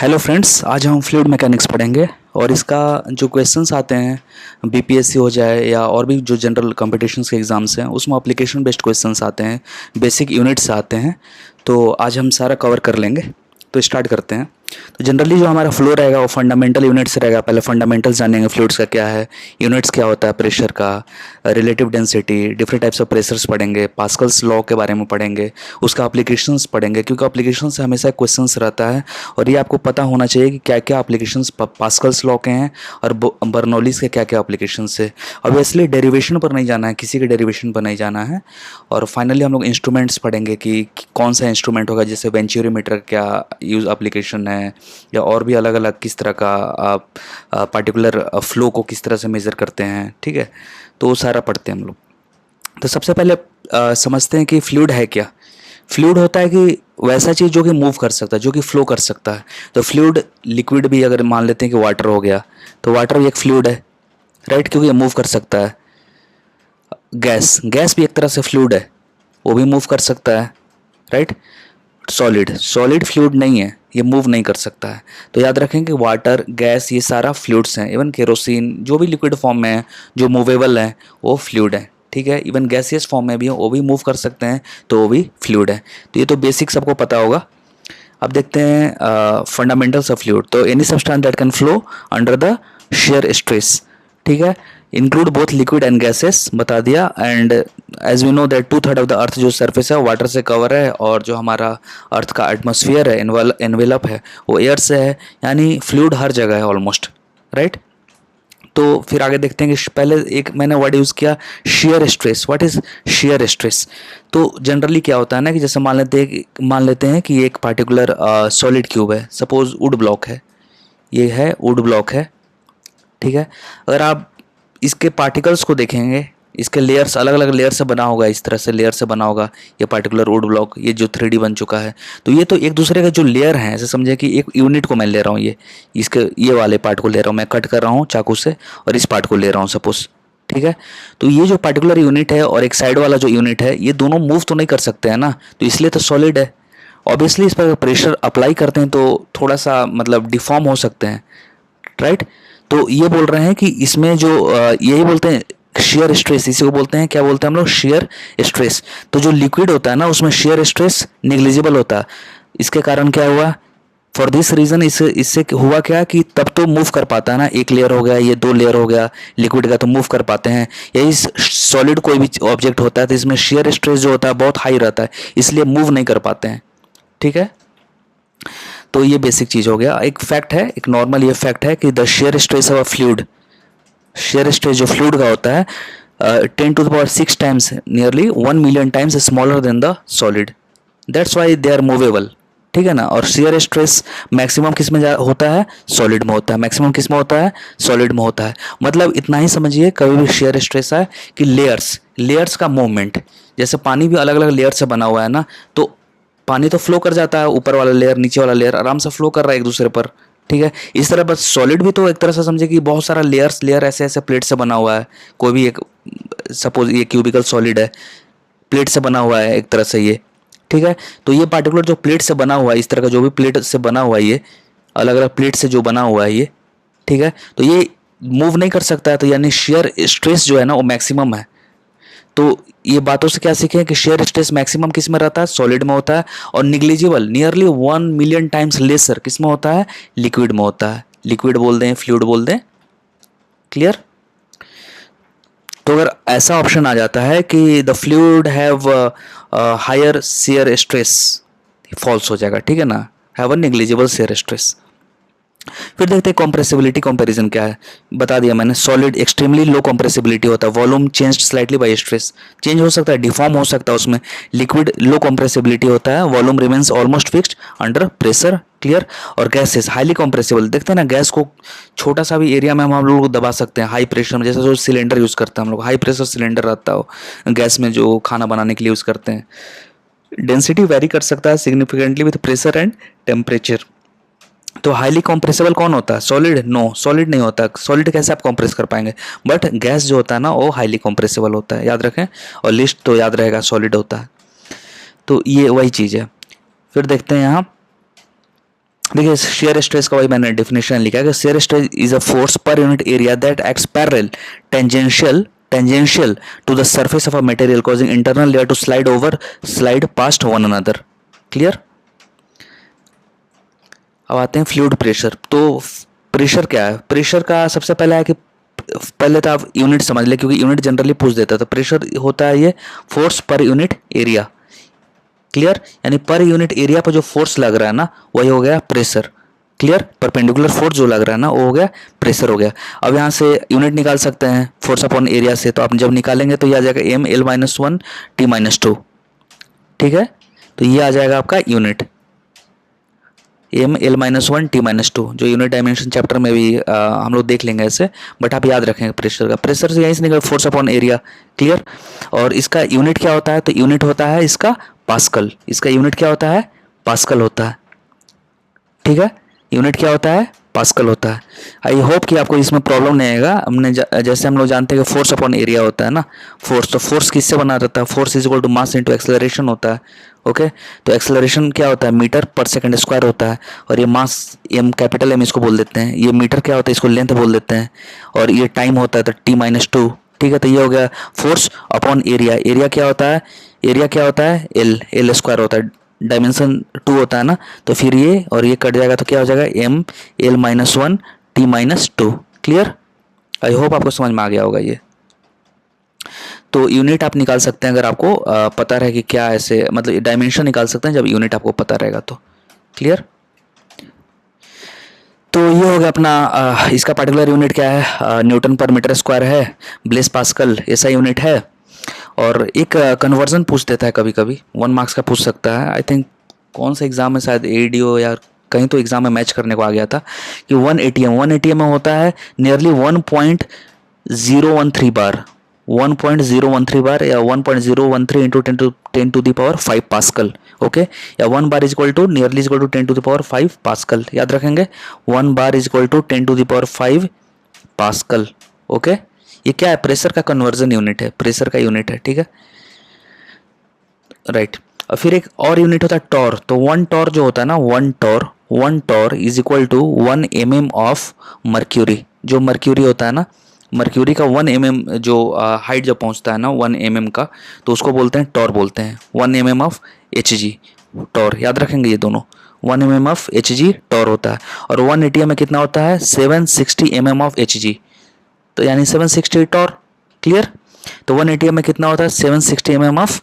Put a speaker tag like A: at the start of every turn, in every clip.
A: Hello friends, आज हम fluid mechanics पढ़ेंगे और इसका जो क्वेश्चंस आते हैं बीपीएससी हो जाए या और भी जो जनरल कॉम्पिटिशन्स के एग्ज़ाम्स हैं उसमें एप्लीकेशन बेस्ड क्वेश्चंस आते हैं, बेसिक यूनिट्स आते हैं। तो आज हम सारा कवर कर लेंगे। तो स्टार्ट करते हैं। तो जनरली जो हमारा फ्लो रहेगा वो फंडामेंटल यूनिट से रहेगा। पहले फंडामेंटल्स जानेंगे, फ्लूइड्स का क्या है, यूनिट्स क्या होता है, प्रेशर का, relative density, different types of pressures पढ़ेंगे, पास्कल्स लॉ के बारे में पढ़ेंगे, उसका एप्लीकेशंस पढ़ेंगे क्योंकि एप्लीकेशन से हमेशा क्वेश्चंस रहता है और ये आपको पता होना चाहिए कि क्या क्या एप्लीकेशंस पास्कल्स लॉ के हैं और बर्नौलीज के क्या क्या एप्लीकेशंस है। ऑब्वियसली डेरिवेशन पर नहीं जाना है, किसी के डेरिवेशन पर नहीं जाना है। और फाइनली हम लोग इंस्ट्रूमेंट्स पढ़ेंगे कि कौन सा इंस्ट्रूमेंट होगा, जैसे वेंचुरीमीटर क्या यूज एप्लीकेशन है या और भी अलग अलग किस तरह का आप पार्टिकुलर फ्लो को किस तरह से मेज़र करते हैं। ठीक है, तो वो सारा पढ़ते हैं हम लोग। तो सबसे पहले समझते हैं कि फ्लूइड है क्या। फ्लूइड होता है कि वैसा चीज़ जो कि मूव कर सकता है, जो कि फ्लो कर सकता है। तो फ्लूइड लिक्विड भी अगर मान लेते हैं कि वाटर हो गया तो वाटर भी एक फ्लूइड है, राइट, क्योंकि ये मूव कर सकता है। गैस गैस भी एक तरह से फ्लूइड है, वो भी मूव कर सकता है, राइट। सॉलिड सॉलिड फ्लूइड नहीं है, ये मूव नहीं कर सकता है। तो याद रखें कि वाटर, गैस, ये सारा फ्लूइड्स हैं। इवन केरोसिन जो भी लिक्विड फॉर्म में है, जो मूवेबल है, वो फ्लूइड है। ठीक है, इवन गैसियस फॉर्म में भी है, वो भी मूव कर सकते हैं, तो वो भी फ्लूइड है। तो ये तो बेसिक सबको पता होगा। अब देखते हैं फंडामेंटल्स ऑफ फ्लूइड। तो any substance that can flow under the shear stress, ठीक है, include both liquid and gases, बता दिया। And as we know that 2/3 of the earth जो सरफेस है वो वाटर से कवर है और जो हमारा अर्थ का एटमॉस्फेयर है, एनवेलप है, वो एयर से है। यानी फ्लूइड हर जगह है ऑलमोस्ट, राइट। तो फिर आगे देखते हैं कि पहले एक मैंने वर्ड यूज़ किया, shear stress. What is shear stress? तो जनरली क्या होता है ना कि जैसे मान लेते हैं कि एक पार्टिकुलर सॉलिड क्यूब है, सपोज वुड ब्लॉक है, ये है वुड ब्लॉक है, ठीक है। अगर आप इसके पार्टिकल्स को देखेंगे, इसके लेयर्स अलग अलग लेयर से बना होगा, इस तरह से लेयर से बना होगा ये पार्टिकुलर वुड ब्लॉक, ये जो 3D बन चुका है। तो ये तो एक दूसरे का जो लेयर है, ऐसे समझे कि एक यूनिट को मैं ले रहा हूँ, ये इसके ये वाले पार्ट को ले रहा हूँ, मैं कट कर रहा हूँ चाकू से और इस पार्ट को ले रहा हूँ सपोज, ठीक है। तो ये जो पार्टिकुलर यूनिट है और एक साइड वाला जो यूनिट है, ये दोनों मूव तो नहीं कर सकते हैं ना, तो इसलिए तो सॉलिड है। ऑब्वियसली इस पर प्रेशर अप्लाई करते हैं तो थोड़ा सा मतलब डिफॉर्म हो सकते हैं, राइट। तो ये बोल रहे हैं कि इसमें जो यही बोलते हैं शेयर स्ट्रेस, इसी को बोलते हैं, क्या बोलते हैं हम लोग, शेयर स्ट्रेस। तो जो लिक्विड होता है ना उसमें शेयर स्ट्रेस निग्लिजिबल होता है। इसके कारण क्या हुआ, फॉर दिस रीजन, इससे हुआ क्या कि तब तो मूव कर पाता है ना, एक लेयर हो गया, ये 2 लेयर हो गया लिक्विड का, तो मूव कर पाते हैं। यही सॉलिड कोई भी ऑब्जेक्ट होता है तो इसमें शेयर स्ट्रेस जो होता है बहुत हाई रहता है, इसलिए मूव नहीं कर पाते हैं, ठीक है। तो ये बेसिक चीज़ हो गया। एक फैक्ट है, एक नॉर्मल ये फैक्ट है कि the shear stress of fluid, shear stress जो फ्लूइड का होता है 10⁶ times, nearly 1 million times smaller than the solid. That's why they are movable, ठीक है ना। और शेयर स्ट्रेस मैक्सिमम किस में होता है, सॉलिड में होता है। मैक्सिमम किस में होता है, सॉलिड में होता है। मतलब इतना ही समझिए, कभी भी शेयर स्ट्रेस है कि लेयर्स का मूवमेंट, जैसे पानी भी अलग अलग लेयर से बना हुआ है ना, तो पानी तो फ्लो कर जाता है, ऊपर वाला लेयर नीचे वाला लेयर आराम से फ्लो कर रहा है एक दूसरे पर, ठीक है। इस तरह बस सॉलिड भी तो एक तरह से समझे कि बहुत सारा लेयर ऐसे ऐसे प्लेट से बना हुआ है। कोई भी एक, सपोज ये क्यूबिकल सॉलिड है, प्लेट से बना हुआ है एक तरह से ये, ठीक है। तो ये पार्टिकुलर जो प्लेट से बना हुआ है, इस तरह का जो भी प्लेट से बना हुआ है, ये अलग अलग प्लेट से जो बना हुआ है ये, ठीक है, तो ये मूव नहीं कर सकता है। तो यानी शेयर स्ट्रेस जो है ना वो मैक्सिमम है। तो ये बातों से क्या सीखें कि शेयर स्ट्रेस मैक्सिमम किस में रहता है, सॉलिड में होता है। और negligible nearly 1 million times lesser किस में होता है, लिक्विड में होता है। लिक्विड बोल दें, फ्लूइड बोल दें, क्लियर। तो अगर ऐसा ऑप्शन आ जाता है कि the fluid have higher shear stress, false हो जाएगा, ठीक है ना, have a negligible shear stress. फिर देखते हैं कॉम्प्रेसिबिलिटी कंपैरिजन क्या है। बता दिया मैंने, सॉलिड एक्सट्रीमली लो कॉम्प्रेसिबिलिटी होता है, volume change slightly by stress, change हो सकता है, डिफॉर्म हो सकता है उसमें। लिक्विड लो कॉम्प्रेसिबिलिटी होता है, volume remains almost fixed under pressure, clear. और गैसेस हाईली कॉम्प्रेसिबल, देखते हैं ना गैस को छोटा सा भी एरिया में हम लोग दबा सकते हैं हाई प्रेशर में, जैसे जो सिलेंडर यूज़ करते हैं हम लोग, हाई प्रेशर सिलेंडर रहता हो गैस में जो खाना बनाने के लिए यूज़ करते हैं। डेंसिटी वेरी कर सकता है significantly with pressure and temperature. तो हाईली कॉम्प्रेसिबल कौन होता है, सॉलिड? नो, सॉलिड नहीं होता। सॉलिड कैसे आप कॉम्प्रेस कर पाएंगे, बट गैस जो होता है ना वो हाईली कॉम्प्रेसिबल होता है, याद रखें। और लिस्ट तो याद रहेगा, सॉलिड होता है। तो ये वही चीज़ है। फिर देखते हैं यहाँ देखिए शेयर स्ट्रेस का वही मैंने डेफिनेशन लिखा है कि shear stress is a force per unit area that acts parallel tangential to the surface of a material causing internal layer to slide past one another. Clear. अब आते हैं फ्लूइड प्रेशर। तो प्रेशर क्या है? Pressure का सबसे पहला है कि पहले तो आप यूनिट समझ ले, क्योंकि यूनिट जनरली पूछ देता है। तो प्रेशर होता है ये force per unit area. Clear. यानी पर यूनिट एरिया पर जो फोर्स लग रहा है ना, वही हो गया प्रेशर। क्लियर। परपेंडिकुलर फोर्स जो लग रहा है ना, वो हो गया प्रेशर हो गया। अब यहाँ से यूनिट निकाल सकते हैं फोर्स अपॉन एरिया से। तो आप जब निकालेंगे तो ये आ जाएगा M L minus one T minus two. ठीक है। तो ये आ जाएगा आपका unit M L minus one T minus two, जो यूनिट डायमेंशन चैप्टर में भी हम लोग देख लेंगे ऐसे। बट आप याद रखेंगे प्रेशर का, प्रेशर से यहीं से निकल फोर्स अपॉन एरिया। क्लियर। और इसका यूनिट क्या होता है? तो यूनिट होता है इसका पास्कल। इसका यूनिट क्या होता है? पास्कल होता है। ठीक है। यूनिट क्या होता है? पास्कल होता है। आई होप कि आपको इसमें प्रॉब्लम नहीं आएगा। हमने जैसे हम लोग जानते हैं कि फोर्स अपॉन एरिया होता है ना, फोर्स। तो फोर्स किससे बना रहता है? Force is equal to mass into acceleration होता है। ओके। तो एक्सेलरेशन क्या होता है? मीटर पर सेकंड स्क्वायर होता है। और ये मास एम, कैपिटल एम इसको बोल देते हैं। ये मीटर क्या होता है? इसको लेंथ बोल देते हैं। और ये टाइम होता है तो टी माइनस टू। ठीक है। तो ये हो गया फोर्स अपॉन एरिया। एरिया क्या होता है? एरिया क्या होता है? एल स्क्वायर होता है। डायमेंशन टू होता है ना, तो फिर ये और ये कट जाएगा तो क्या हो जाएगा? M L minus one T minus two. Clear. I hope आपको समझ में आ गया होगा ये। तो यूनिट आप निकाल सकते हैं अगर आपको पता रहे कि क्या ऐसे, मतलब डायमेंशन निकाल सकते हैं जब यूनिट आपको पता रहेगा तो। क्लियर। तो ये हो गया अपना इसका पार्टिकुलर यूनिट क्या है? न्यूटन पर मीटर स्क्वायर है। ब्लेस पास्कल ऐसा यूनिट है। और एक कन्वर्जन पूछ देता है कभी कभी, 1 मार्क्स का पूछ सकता है। आई थिंक कौन सा एग्जाम में, शायद एडीओ या कहीं तो एग्जाम में मैच करने को आ गया था कि 1 ATM में होता है नियरली 1.013 बार, 1.013 बार या 1.013 into 10 to the power 5 pascal. Okay. या 1 bar is equal to nearly is equal to 10 to the power 5 pascal. याद रखेंगे 1 bar is equal to 10 to the power 5 pascal. Okay. ये क्या है? प्रेशर का कन्वर्जन यूनिट है, pressure का unit है। ठीक है। राइट। और फिर एक और यूनिट होता है टॉर। तो 1 टॉर जो होता है ना, 1 torr is equal to 1 mm of mercury. जो मर्क्यूरी होता है ना, मर्क्यूरी का 1 mm जो हाइट जब पहुंचता है ना 1 mm का, तो उसको बोलते हैं टॉर बोलते हैं। 1 mm ऑफ Hg टॉर। याद रखेंगे ये दोनों, 1 mm ऑफ Hg टॉर होता है। और 1 ATM में कितना होता है? 760 mm ऑफ Hg। तो यानी 760 टॉर। क्लियर। तो 1 ATM में कितना होता है? 760 mm of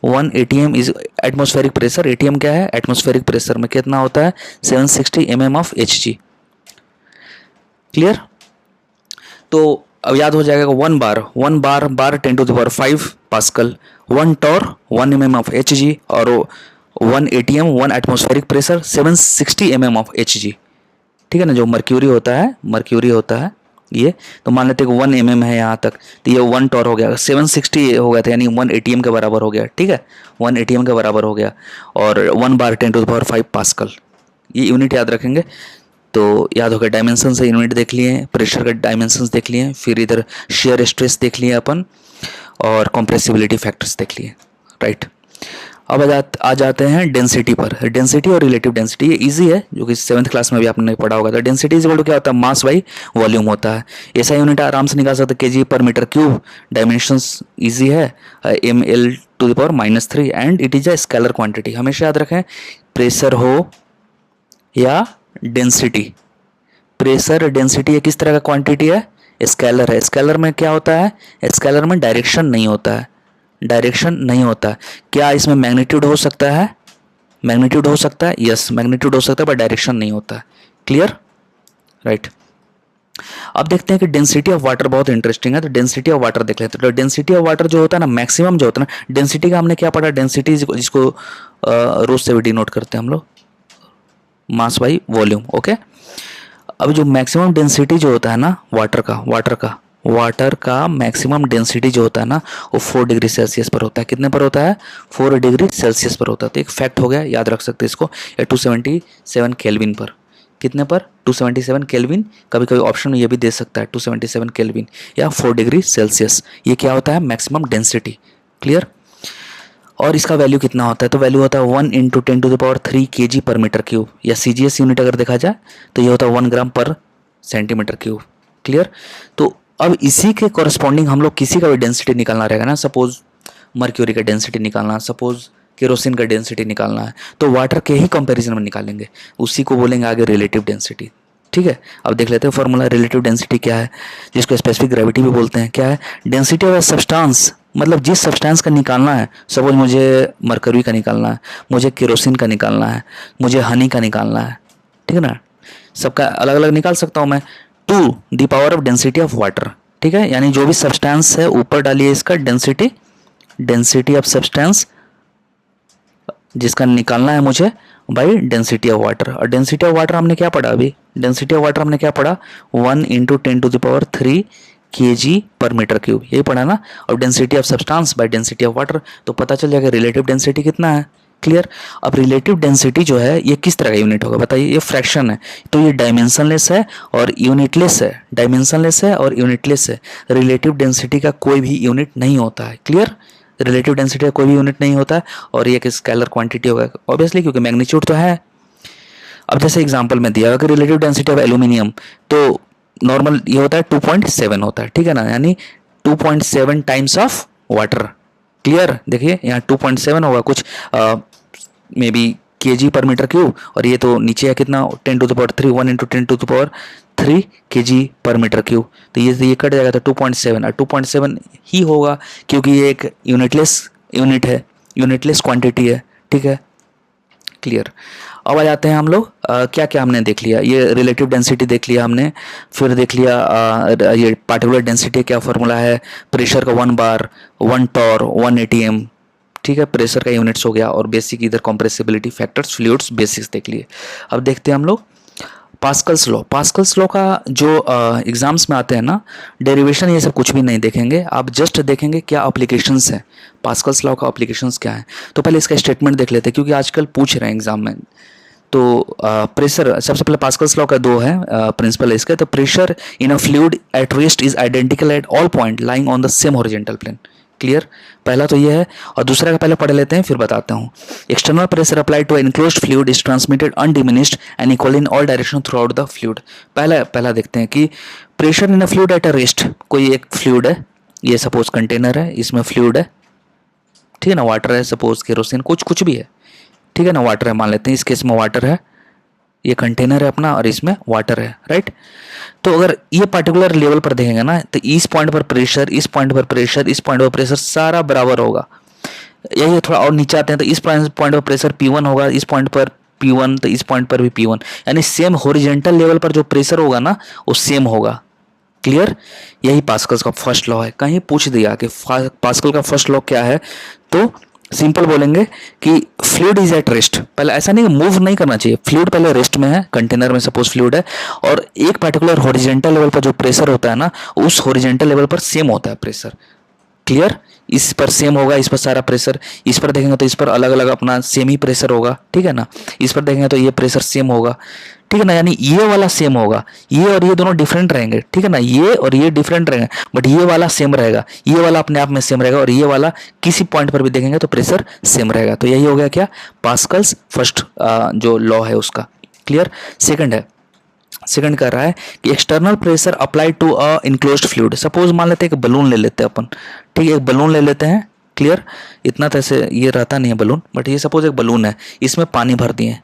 A: 1 ATM is atmospheric pressure. ATM क्या है? एटमॉस्फेरिक प्रेशर में कितना होता है? 760 mm ऑफ Hg। क्लियर। तो अब याद हो जाएगा 1 bar 10 to the power 5 pascal, 1 torr 1 mm of Hg, और 1 ATM 1 atmospheric pressure 760 mm of Hg। ठीक है ना। जो मर्क्यूरी होता है ये, तो मान लेते हैं कि 1 mm है यहाँ तक, तो ये 1 टॉर हो गया, 760 हो गया था, यानी 1 ATM के बराबर हो गया। ठीक है। 1 ATM के बराबर हो गया। और 1 bar 10 to the power 5 pascal, ये यूनिट याद रखेंगे। तो याद होगा डायमेंशन से यूनिट देख लिए, प्रेशर का डायमेंशंस देख लिए, फिर इधर शेयर स्ट्रेस देख लिए अपन, और कॉम्प्रेसिबिलिटी फैक्टर्स देख लिए। राइट। अब आ जाते हैं डेंसिटी पर। डेंसिटी और रिलेटिव डेंसिटी ये इजी है, जो कि 7th क्लास में भी आपने पढ़ा होगा। तो डेंसिटी इज इक्वल टू क्या होता है? मास बाई वॉल्यूम होता है। ऐसा यूनिट आराम से निकाल सकते हैं, kg पर मीटर क्यूब। डायमेंशंस इजी है, ml to the power -3 and it is a scalar quantity. हमेशा याद रखें, प्रेशर हो या डेंसिटी, प्रेशर डेंसिटी ये किस तरह का क्वांटिटी है? स्केलर है। स्केलर में क्या होता है? स्केलर में डायरेक्शन नहीं होता है, डायरेक्शन नहीं होता है। क्या इसमें मैग्नीट्यूड हो सकता है? मैग्नीट्यूड हो सकता है, यस मैग्नीट्यूड हो सकता है, पर डायरेक्शन नहीं होता है। क्लियर। राइट। अब देखते हैं कि डेंसिटी ऑफ वाटर बहुत इंटरेस्टिंग है। तो डेंसिटी ऑफ वाटर देख लेते हैं। तो डेंसिटी ऑफ वाटर जो होता है ना, मैक्सिमम जो होता है ना, डेंसिटी का हमने क्या पढ़ा? डेंसिटी जिसको रोज से भी डिनोट करते हैं हम लोग, मास बाई वॉल्यूम। ओके। अब जो मैक्सिमम डेंसिटी जो होता है ना वाटर का मैक्सिमम डेंसिटी जो होता है ना, वो 4 डिग्री सेल्सियस पर होता है। कितने पर होता है? 4 डिग्री सेल्सियस पर होता है। तो एक फैक्ट हो गया, याद रख सकते हैं इसको। या 277 केल्विन पर। कितने पर? 277 केल्विन। कभी कभी ऑप्शन में ये भी दे सकता है 277 केल्विन या 4 डिग्री सेल्सियस। ये क्या होता है? Maximum density. क्लियर। और इसका वैल्यू कितना होता है, तो वैल्यू होता है 1 इंटू 10⁻³ kg पर मीटर क्यूब, या CGS यूनिट अगर देखा जाए तो ये होता है 1 ग्राम पर सेंटीमीटर क्यूब। क्लियर। तो अब इसी के कॉरस्पॉन्डिंग हम लोग किसी का भी डेंसिटी निकालना रहेगा ना, सपोज मर्क्यूरी का डेंसिटी निकालना, सपोज केरोसिन का डेंसिटी निकालना है, तो वाटर के ही कंपैरिजन में निकालेंगे, उसी को बोलेंगे आगे रिलेटिव डेंसिटी। ठीक है, अब देख लेते हैं फॉर्मूला। रिलेटिव डेंसिटी क्या है, जिसको स्पेसिफिक ग्रेविटी भी बोलते हैं। क्या है, डेंसिटी ऑफ सब्सटेंस, मतलब जिस सब्सटेंस का निकालना है, सपोज मुझे मरकरी का निकालना है, मुझे केरोसिन का निकालना है, मुझे हनी का निकालना है, ठीक है ना, सबका अलग अलग निकाल सकता हूँ मैं, to the power of density of water. ठीक है, यानी जो भी सब्सटेंस है ऊपर डालिए इसका डेंसिटी, डेंसिटी ऑफ सब्सटेंस जिसका निकालना है मुझे बाई डेंसिटी ऑफ वाटर। और डेंसिटी ऑफ वाटर हमने क्या पढ़ा अभी, डेंसिटी ऑफ वाटर हमने क्या पढ़ा, 1 इंटू 10⁻³ kg पर मीटर क्यूब, यही पढ़ा ना। और density of substance by density of water, तो पता चल जाएगा रिलेटिव डेंसिटी कितना है। क्लियर। अब रिलेटिव डेंसिटी जो है ये किस तरह का यूनिट होगा बताइए, ये फ्रैक्शन है, तो ये डायमेंशनलेस है और यूनिटलेस है, डायमेंशनलेस है और यूनिटलेस है। रिलेटिव डेंसिटी का कोई भी यूनिट नहीं होता है। क्लियर, रिलेटिव डेंसिटी का कोई भी यूनिट नहीं होता है, और ये एक स्केलर क्वांटिटी होगा ऑब्वियसली, क्योंकि मैग्नीट्यूड तो है। अब जैसे एग्जांपल में दिया, अगर रिलेटिव डेंसिटी ऑफ एल्यूमिनियम, तो नॉर्मल ये होता है 2.7 होता है, ठीक है ना, यानी 2.7 टाइम्स ऑफ वाटर। क्लियर, देखिए यहाँ 2.7 होगा कुछ मे बी kg पर मीटर क्यूब, और ये तो नीचे है कितना 10⁻³ 1 इंटू 10⁻³ kg पर मीटर क्यूब, तो ये कट जाएगा तो 2.7, और 2.7 ही होगा क्योंकि ये एक यूनिटलेस यूनिट है, यूनिटलेस क्वांटिटी है। ठीक है, क्लियर। अब आ जाते हैं हम लोग, क्या क्या हमने देख लिया, ये रिलेटिव डेंसिटी देख लिया हमने, फिर देख लिया ये पार्टिकुलर डेंसिटी क्या फॉर्मूला है, प्रेशर का 1 बार 1 टॉर 1 ATM, ठीक है, प्रेशर का यूनिट्स हो गया, और बेसिक इधर कंप्रेसिबिलिटी फैक्टर्स फ्लूइड्स बेसिक्स देख लिए। अब देखते हैं हम लोग पास्कल्स लॉ। पास्कल्स लॉ का जो एग्जाम्स में आते हैं ना, डेरिवेशन ये सब कुछ भी नहीं देखेंगे, आप जस्ट देखेंगे क्या एप्लीकेशंस है, पास्कल्स लॉ का एप्लीकेशंस क्या है। तो पहले इसका स्टेटमेंट देख लेते हैं, क्योंकि आजकल पूछ रहे हैं एग्जाम में। तो प्रेशर, सबसे पहले पास्कल्स लॉ का 2 है प्रिंसिपल इसका, तो pressure in a fluid at rest is identical at all point lying on the same horizontal plane. Clear, पहला तो ये है, और दूसरा का पहले पढ़ लेते हैं फिर बताता हूँ। External pressure applied to enclosed fluid is transmitted undiminished and equal in all direction throughout the fluid. पहला देखते हैं कि pressure in a fluid at a rest, कोई एक फ्लूइड है, ये सपोज कंटेनर है, इसमें फ्लूइड है, ठीक है ना, वाटर है, सपोज केरोसिन, कुछ भी है, ठीक है ना, वाटर है मान लेते हैं, इस केस में वाटर है, ये कंटेनर है अपना और इसमें वाटर है, राइट। तो अगर ये पर्टिकुलर लेवल पर देखेंगे ना, तो इस पॉइंट पर प्रेशर, इस पॉइंट पर प्रेशर, इस पॉइंट पर प्रेशर सारा बराबर होगा। यही थोड़ा और नीचे आते हैं तो इस पॉइंट पर प्रेशर P1 होगा, इस पॉइंट पर P1, तो इस पॉइंट पर भी P1, यानी सेम हॉरिजॉन्टल लेवल पर जो प्रेशर होगा ना वो सेम होगा। क्लियर, यही पास्कल्स का फर्स्ट लॉ है। कहीं पूछ दिया कि पास्कल का फर्स्ट लॉ क्या है, तो सिंपल बोलेंगे कि फ्लूइड इज एट रेस्ट। पहले ऐसा नहीं, मूव नहीं करना चाहिए, फ्लूइड पहले रेस्ट में है, कंटेनर में सपोज फ्लूइड है, और एक पर्टिकुलर हॉरिजॉन्टल लेवल पर जो प्रेशर होता है ना, उस हॉरिजॉन्टल लेवल पर सेम होता है प्रेशर। क्लियर, इस पर सेम होगा, इस पर सारा प्रेशर, इस पर देखेंगे तो इस पर अलग अलग अपना सेम ही प्रेशर होगा, ठीक है ना, इस पर देखेंगे तो ये प्रेशर सेम होगा, ठीक है ना, यानी ये वाला सेम होगा, ये और ये दोनों डिफरेंट रहेंगे, ठीक है ना, ये और ये डिफरेंट रहेंगे, बट ये वाला सेम रहेगा, ये वाला अपने आप में सेम रहेगा, और ये वाला किसी पॉइंट पर भी देखेंगे तो प्रेशर सेम रहेगा। तो यही हो गया क्या, पास्कल्स फर्स्ट जो लॉ है उसका। क्लियर, सेकंड कह रहा है कि external pressure apply to a enclosed fluid. Suppose मान लेते हैं एक बलून ले लेते हैं अपन, ठीक है, एक बलून ले लेते हैं। क्लियर, इतना तो ऐसे ये रहता नहीं है बलून, बट ये सपोज एक बलून है, इसमें पानी भर दिए,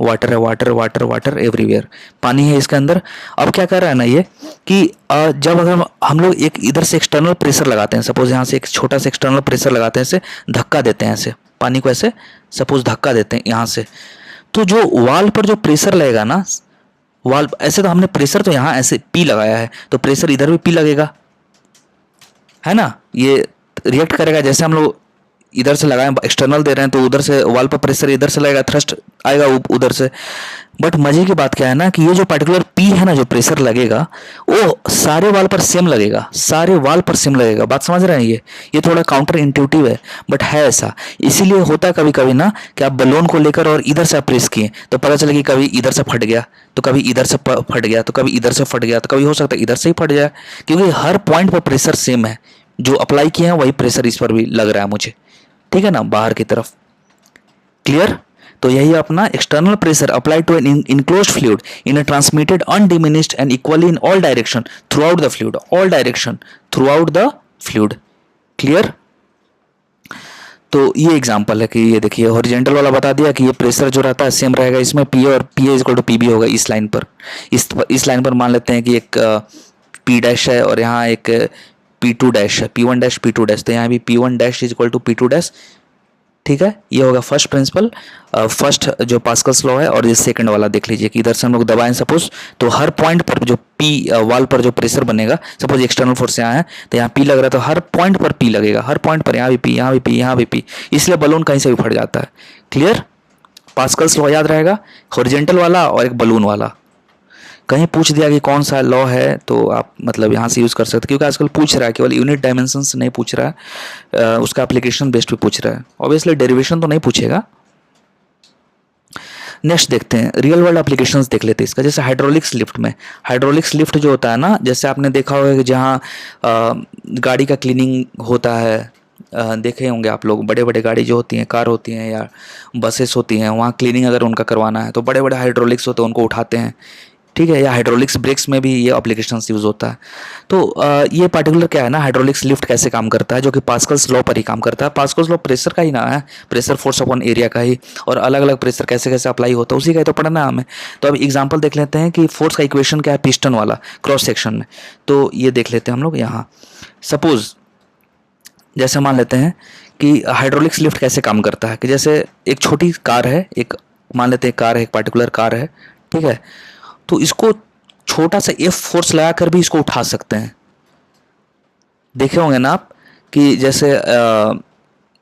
A: वाटर है, वाटर वाटर वाटर एवरीवेयर, पानी है इसके अंदर। अब क्या कर रहा है ना ये कि जब अगर हम लोग एक इधर से एक्सटर्नल प्रेशर लगाते हैं, सपोज यहाँ से एक छोटा सा एक्सटर्नल प्रेशर लगाते हैं, ऐसे धक्का देते हैं, ऐसे पानी को ऐसे सपोज धक्का देते हैं यहाँ से, तो जो वाल पर जो प्रेशर लगेगा ना, वाल ऐसे, तो हमने प्रेशर तो यहाँ ऐसे P लगाया है, तो प्रेशर इधर भी P लगेगा, है ना, ये रिएक्ट करेगा, जैसे हम लोग इधर से लगाएं, एक्सटर्नल दे रहे हैं, तो उधर से वाल पर प्रेशर इधर से लगेगा, थ्रस्ट आएगा उधर से। बट मजे की बात क्या है ना कि ये जो पर्टिकुलर P है ना, जो प्रेशर लगेगा वो सारे वाल पर सेम लगेगा, सारे वाल पर सेम लगेगा। बात समझ रहे हैं, ये थोड़ा काउंटर इंट्यूटिव है, बट है ऐसा। इसीलिए होता है कभी कभी ना कि आप बलून को लेकर और इधर से आप प्रेस किए तो पता चले कि कभी इधर से फट गया, तो कभी इधर से फट गया, तो कभी इधर से फट गया, तो कभी हो सकता है इधर से ही फट जाए, क्योंकि हर पॉइंट पर प्रेशर सेम है, जो अप्लाई किए हैं वही प्रेशर इस पर भी लग रहा है मुझे। ठीक है ना, बाहर की तरफ। क्लियर। तो यही अपना external pressure apply to an enclosed fluid in a transmitted undiminished and equally in all direction throughout the fluid, all direction throughout the fluid. Clear. तो ये एग्जांपल है कि ये देखिए हॉरिजेंटल वाला बता दिया कि ये प्रेशर जो रहता है सेम रहेगा इसमें, पी और P is equal to P B होगा इस लाइन पर। इस लाइन पर मान लेते हैं कि एक पी डैश है और यहाँ एक पी टू डैश है, P one dash P two dash, तो यहाँ भी P one dash is equal to P two dash. ठीक है, ये होगा फर्स्ट प्रिंसिपल, फर्स्ट जो पास्कल्स लॉ है। और ये सेकंड वाला देख लीजिए कि इधर से हम लोग दबाएं सपोज, तो हर पॉइंट पर जो पी वाल पर जो प्रेशर बनेगा, सपोज एक्सटर्नल फोर्स यहाँ है तो यहाँ पी लग रहा है, तो हर पॉइंट पर पी लगेगा, हर पॉइंट पर, यहाँ भी पी, यहाँ भी पी, यहाँ भी पी, इसलिए बलून कहीं से भी फट जाता है। क्लियर। पास्कल्स लॉ याद रहेगा, हॉरिजेंटल वाला और एक बलून वाला। कहीं पूछ दिया कि कौन सा लॉ है तो आप मतलब यहाँ से यूज़ कर सकते हैं, क्योंकि आजकल पूछ रहा है केवल यूनिट डायमेंशन से नहीं पूछ रहा है, उसका एप्लीकेशन बेस्ड पे पूछ रहा है। ऑब्वियसली डेरिवेशन तो नहीं पूछेगा। नेक्स्ट देखते हैं रियल वर्ल्ड एप्लीकेशंस देख लेते हैं इसका। जैसे हाइड्रोलिक्स लिफ्ट में, हाइड्रोलिक्स लिफ्ट जो होता है ना, जैसे आपने देखा होगा कि जहाँ गाड़ी का क्लीनिंग होता है, देखे होंगे आप लोग, बड़े बड़े गाड़ी जो होती हैं, कार होती हैं या बसेस होती हैं, वहाँ क्लीनिंग अगर उनका करवाना है तो बड़े बड़े हाइड्रोलिक्स होते हैं, उनको उठाते हैं। ठीक है, या हाइड्रोलिक्स ब्रेक्स में भी ये एप्लीकेशन यूज़ होता है। तो ये पर्टिकुलर क्या है ना, हाइड्रोलिक्स लिफ्ट कैसे काम करता है, जो कि पास्कल्स लॉ पर ही काम करता है। पास्कल्स लॉ प्रेशर का ही ना है, प्रेशर फोर्स अपॉन एरिया का ही, और अलग अलग प्रेशर कैसे कैसे अप्लाई होता है उसी का ही तो पढ़ना है हमें। तो अब एग्जाम्पल देख लेते हैं कि फोर्स का इक्वेशन क्या है पिस्टन वाला क्रॉस सेक्शन में। तो ये देख लेते हैं हम लोग यहाँ। सपोज जैसे मान लेते हैं कि हाइड्रोलिक्स लिफ्ट कैसे काम करता है, कि जैसे एक छोटी कार है, एक मान लेते हैं कार है, एक पर्टिकुलर कार है, ठीक है, तो इसको छोटा सा एफ फोर्स लगाकर भी इसको उठा सकते हैं। देखे होंगे ना आप कि जैसे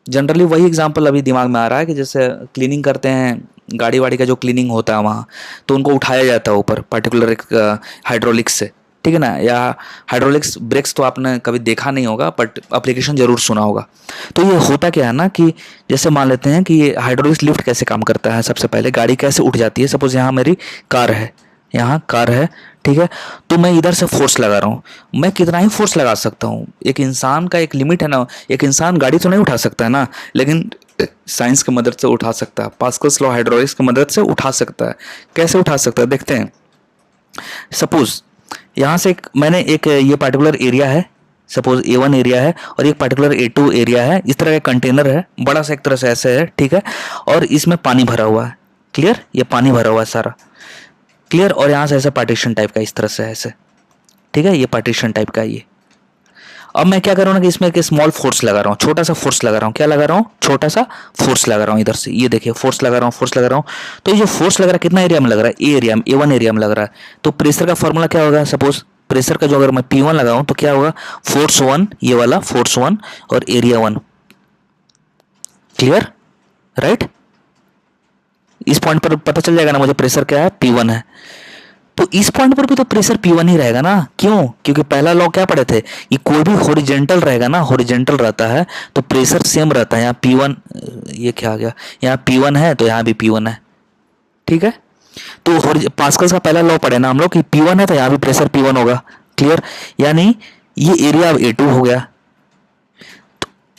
A: जनरली वही एग्जांपल अभी दिमाग में आ रहा है कि जैसे क्लीनिंग करते हैं, गाड़ी वाड़ी का जो क्लीनिंग होता है वहाँ, तो उनको उठाया जाता है ऊपर पर्टिकुलर एक हाइड्रोलिक्स से। ठीक है ना, या हाइड्रोलिक्स ब्रेक्स तो आपने कभी देखा नहीं होगा बट एप्लीकेशन जरूर सुना होगा। तो ये होता क्या है ना कि जैसे मान लेते हैं कि ये हाइड्रोलिक्स लिफ्ट कैसे काम करता है। सबसे पहले गाड़ी कैसे उठ जाती है, सपोज यहाँ मेरी कार है, यहाँ कार है, ठीक है, तो मैं इधर से फोर्स लगा रहा हूँ, मैं कितना ही फोर्स लगा सकता हूँ। एक इंसान का एक लिमिट है ना, एक इंसान गाड़ी तो नहीं उठा सकता है ना, लेकिन साइंस की मदद से उठा सकता है, पास्कल्स लॉ हाइड्रोलिक्स की मदद से उठा सकता है। कैसे उठा सकता है देखते हैं। सपोज यहाँ से मैंने एक ये पार्टिकुलर एरिया है, सपोज A1 एरिया है और एक पार्टिकुलर A2 एरिया है, इस तरह का कंटेनर है, बड़ा सा एक तरह से ऐसे है, ठीक है, और इसमें पानी भरा हुआ है। क्लियर, ये पानी भरा हुआ है सारा। क्लियर, और यहाँ से ऐसा पार्टीशन टाइप का इस तरह से ऐसे, ठीक है, ये पार्टीशन टाइप का ये। अब मैं क्या कर रहा हूँ ना कि इसमें एक स्मॉल फोर्स लगा रहा हूँ, छोटा सा फोर्स लगा रहा हूँ। क्या लगा रहा हूँ? छोटा सा फोर्स लगा रहा हूँ इधर से, ये देखिए फोर्स लगा रहा हूँ, फोर्स लगा रहा हूँ। तो ये जो फोर्स लग रहा है कितना एरिया में लग रहा है? ए एरिया में, A1 एरिया में लग रहा है। तो प्रेशर का फॉर्मूला क्या होगा? सपोज प्रेशर का जो अगर मैं P1 लगाऊं तो क्या होगा? फोर्स 1, ये वाला फोर्स 1 और एरिया 1। Clear, right? इस पॉइंट पर पता चल जाएगा ना मुझे प्रेशर क्या है, P1 है। तो इस पॉइंट पर भी तो प्रेशर P1 ही रहेगा ना। क्यों? क्योंकि पहला लॉ क्या पढ़े थे, ये कोई भी हॉरिजेंटल रहेगा ना, हॉरिजेंटल रहता है तो प्रेशर सेम रहता है। यहाँ P1, ये क्या आ गया, यहाँ P1 है तो यहाँ भी P1 है, ठीक है। तो पास्कल्स का पहला लॉ पढ़े ना हम लोग कि P1 है तो यहाँ भी प्रेशर P1 होगा। क्लियर, यानी ये एरिया अब A2 हो गया।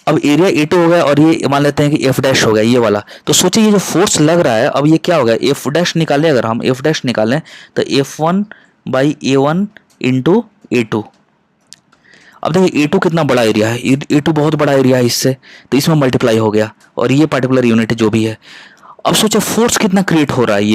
A: अब एरिया A2 हो गया और ये मान लेते हैं कि F डैश हो गया, ये वाला। तो सोचिए ये जो फोर्स लग रहा है, अब ये क्या होगा, F डैश निकालें, अगर हम F डैश निकालें तो F1 by A1 into A2। अब देखिए A2 कितना बड़ा एरिया है, A2 बहुत बड़ा एरिया है इससे, तो इसमें मल्टीप्लाई हो गया और ये पर्टिकुलर यूनिट जो भी है। अब सोचिए फोर्स कितना क्रिएट हो रहा है,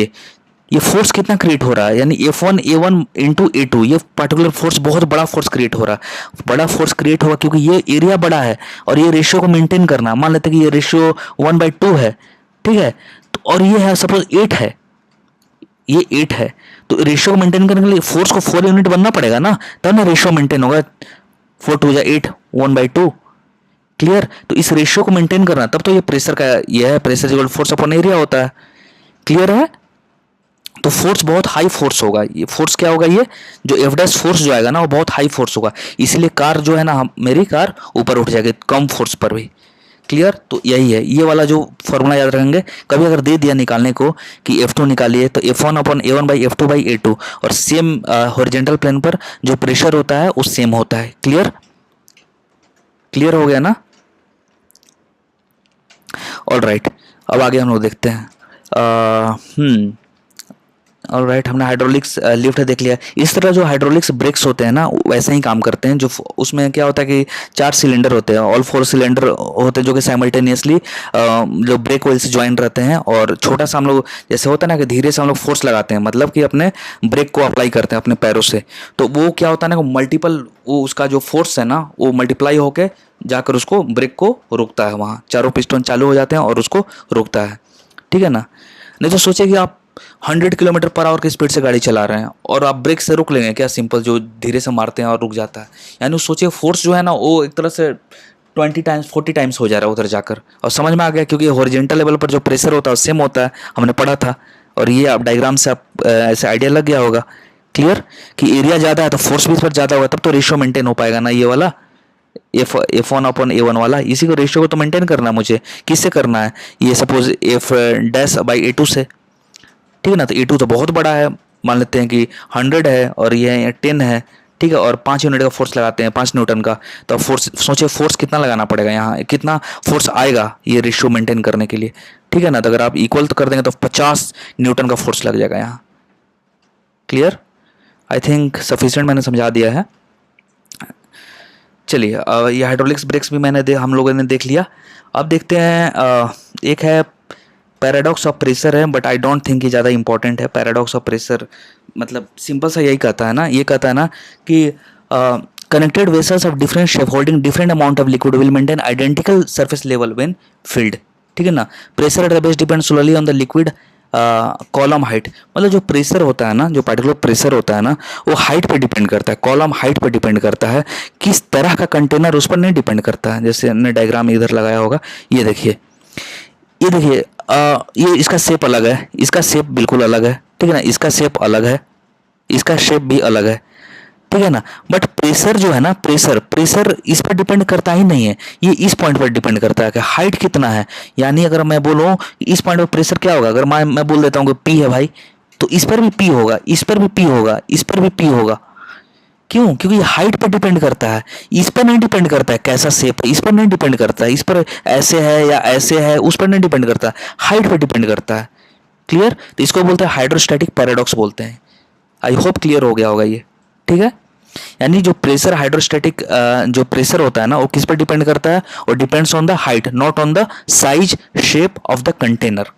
A: ये फोर्स कितना क्रिएट हो रहा है, यानी F1 A1 इंटू A2, ये पर्टिकुलर फोर्स बहुत बड़ा फोर्स क्रिएट हो रहा है। बड़ा फोर्स क्रिएट होगा क्योंकि ये एरिया बड़ा है और ये रेशियो को मेंटेन करना। मान लेते हैं कि ये रेशियो 1/2 है, ठीक है, तो और ये है सपोज 8 है, ये 8 है, तो रेशियो को मेंटेन करने के लिए फोर्स को 4 यूनिट बनना पड़ेगा ना, तब ना रेशियो मेंटेन होगा। 4 2 8, 1/2। क्लियर, तो इस रेशियो को मेंटेन करना, तब तो ये प्रेशर का ये है, pressure equal force upon area होता है। क्लियर है, तो फोर्स बहुत हाई फोर्स होगा। ये फोर्स क्या होगा, ये जो एफ डैश फोर्स जो आएगा ना वो बहुत हाई फोर्स होगा, इसलिए कार जो है ना, मेरी कार ऊपर उठ जाएगी कम फोर्स पर भी। क्लियर, तो यही है, ये वाला जो फॉर्मूला याद रखेंगे। कभी अगर दे दिया निकालने को कि F2 निकालिए तो F1 upon A1 by F2 by A2, और सेम हॉरिजेंटल प्लेन पर जो प्रेशर होता है वो सेम होता है। क्लियर, क्लियर हो गया ना। ऑल राइट, अब आगे हम लोग देखते हैं। और राइट, हमने हाइड्रोलिक्स लिफ्ट देख लिया। इस तरह जो हाइड्रोलिक्स ब्रेक्स होते हैं ना, वैसे ही काम करते हैं। जो उसमें क्या होता है कि 4 सिलेंडर होते हैं, ऑल 4 सिलेंडर होते हैं, जो कि साइमल्टेनियसली जो ब्रेक ऑयल से ज्वाइन रहते हैं। और छोटा सा हम लोग जैसे होता है ना कि धीरे से हम लोग फोर्स लगाते हैं, मतलब कि अपने ब्रेक को अप्लाई करते हैं अपने पैरों से। तो वो क्या होता है ना, मल्टीपल वो उसका जो फोर्स है ना, वो मल्टीप्लाई होकर जाकर उसको ब्रेक को रोकता है। वहाँ चारों पिस्टन चालू हो जाते हैं और उसको रोकता है। ठीक है ना। नहीं तो सोचिए कि आप 100 किलोमीटर पर आवर की स्पीड से गाड़ी चला रहे हैं और आप ब्रेक से रुक लेंगे क्या? सिंपल, जो धीरे से मारते हैं और रुक जाता है। यानी सोचिए फोर्स जो है ना, वो एक तरह से 20 टाइम्स 40 टाइम्स हो जा रहा है उधर जाकर। और समझ में आ गया, क्योंकि हॉरिजॉन्टल लेवल पर जो प्रेशर होता है सेम होता है, हमने पढ़ा था। और ये आप डायग्राम से आप ऐसे आइडिया लग गया होगा क्लियर, कि एरिया ज़्यादा है तो फोर्स भी इस पर ज़्यादा होगा, तब तो रेशियो मेंटेन हो पाएगा ना, ये वाला F1/A1 वाला। इसी को रेशियो को तो मेंटेन करना है मुझे। किससे करना है? ये सपोज F'/A2 से। ठीक है ना। तो A2 तो बहुत बड़ा है, मान लेते हैं कि 100 है और ये 10 है। ठीक है। और 5 यूनिट का फोर्स लगाते हैं, 5 न्यूटन का। तो फोर्स सोचिए, फोर्स कितना लगाना पड़ेगा यहाँ, कितना फोर्स आएगा ये रेशियो मेंटेन करने के लिए। ठीक है ना। तो अगर आप इक्वल तो कर देंगे तो 50 न्यूटन का फोर्स लग जाएगा यहाँ। क्लियर? आई थिंक सफिशिएंट मैंने समझा दिया है। चलिए, ये हाइड्रोलिक्स ब्रेक्स भी हम लोगों ने देख लिया। अब देखते हैं एक है पैराडॉक्स ऑफ प्रेशर है, बट आई डोंट थिंक ये ज़्यादा इंपॉर्टेंट है। पैराडॉक्स ऑफ प्रेशर मतलब सिंपल सा यही कहता है ना, ये कहता है ना कि connected vessels of different shape holding different amount of liquid will maintain identical surface level when field. ठीक है ना। Pressure at the base depend solely on the liquid column height. मतलब जो प्रेशर होता है ना, जो पार्टिकुलर प्रेशर होता है ना, वो हाइट पे डिपेंड करता है, कॉलम हाइट पे डिपेंड करता है। किस तरह का कंटेनर उस पर नहीं डिपेंड करता है। जैसे हमने डायग्राम इधर लगाया होगा, ये देखिए, ये देखिए, ये इसका शेप अलग है, इसका शेप बिल्कुल अलग है। ठीक है ना। इसका शेप अलग है, इसका शेप भी अलग है। ठीक है ना। बट प्रेशर जो है ना, प्रेशर इस पर डिपेंड करता ही नहीं है, ये इस पॉइंट पर डिपेंड करता है कि हाइट कितना है। यानी अगर मैं बोलूँ इस पॉइंट पर प्रेशर क्या होगा, अगर मैं बोल देता हूँ कि पी है भाई, तो इस पर भी पी होगा, इस पर भी पी होगा, इस पर भी पी होगा। क्यों? क्योंकि ये हाइट पर डिपेंड करता है, इस पर नहीं डिपेंड करता है कैसा शेप है, इस पर नहीं डिपेंड करता है, इस पर ऐसे है या ऐसे है, उस पर नहीं डिपेंड करता है, हाइट पर डिपेंड करता है। क्लियर? तो इसको बोलते हैं हाइड्रोस्टैटिक पैराडॉक्स बोलते हैं। आई होप क्लियर हो गया होगा ये। ठीक है। यानी जो प्रेशर हाइड्रोस्टैटिक जो प्रेशर होता है ना, वो किस पर डिपेंड करता है? और depends on the height, not on the size shape of the container.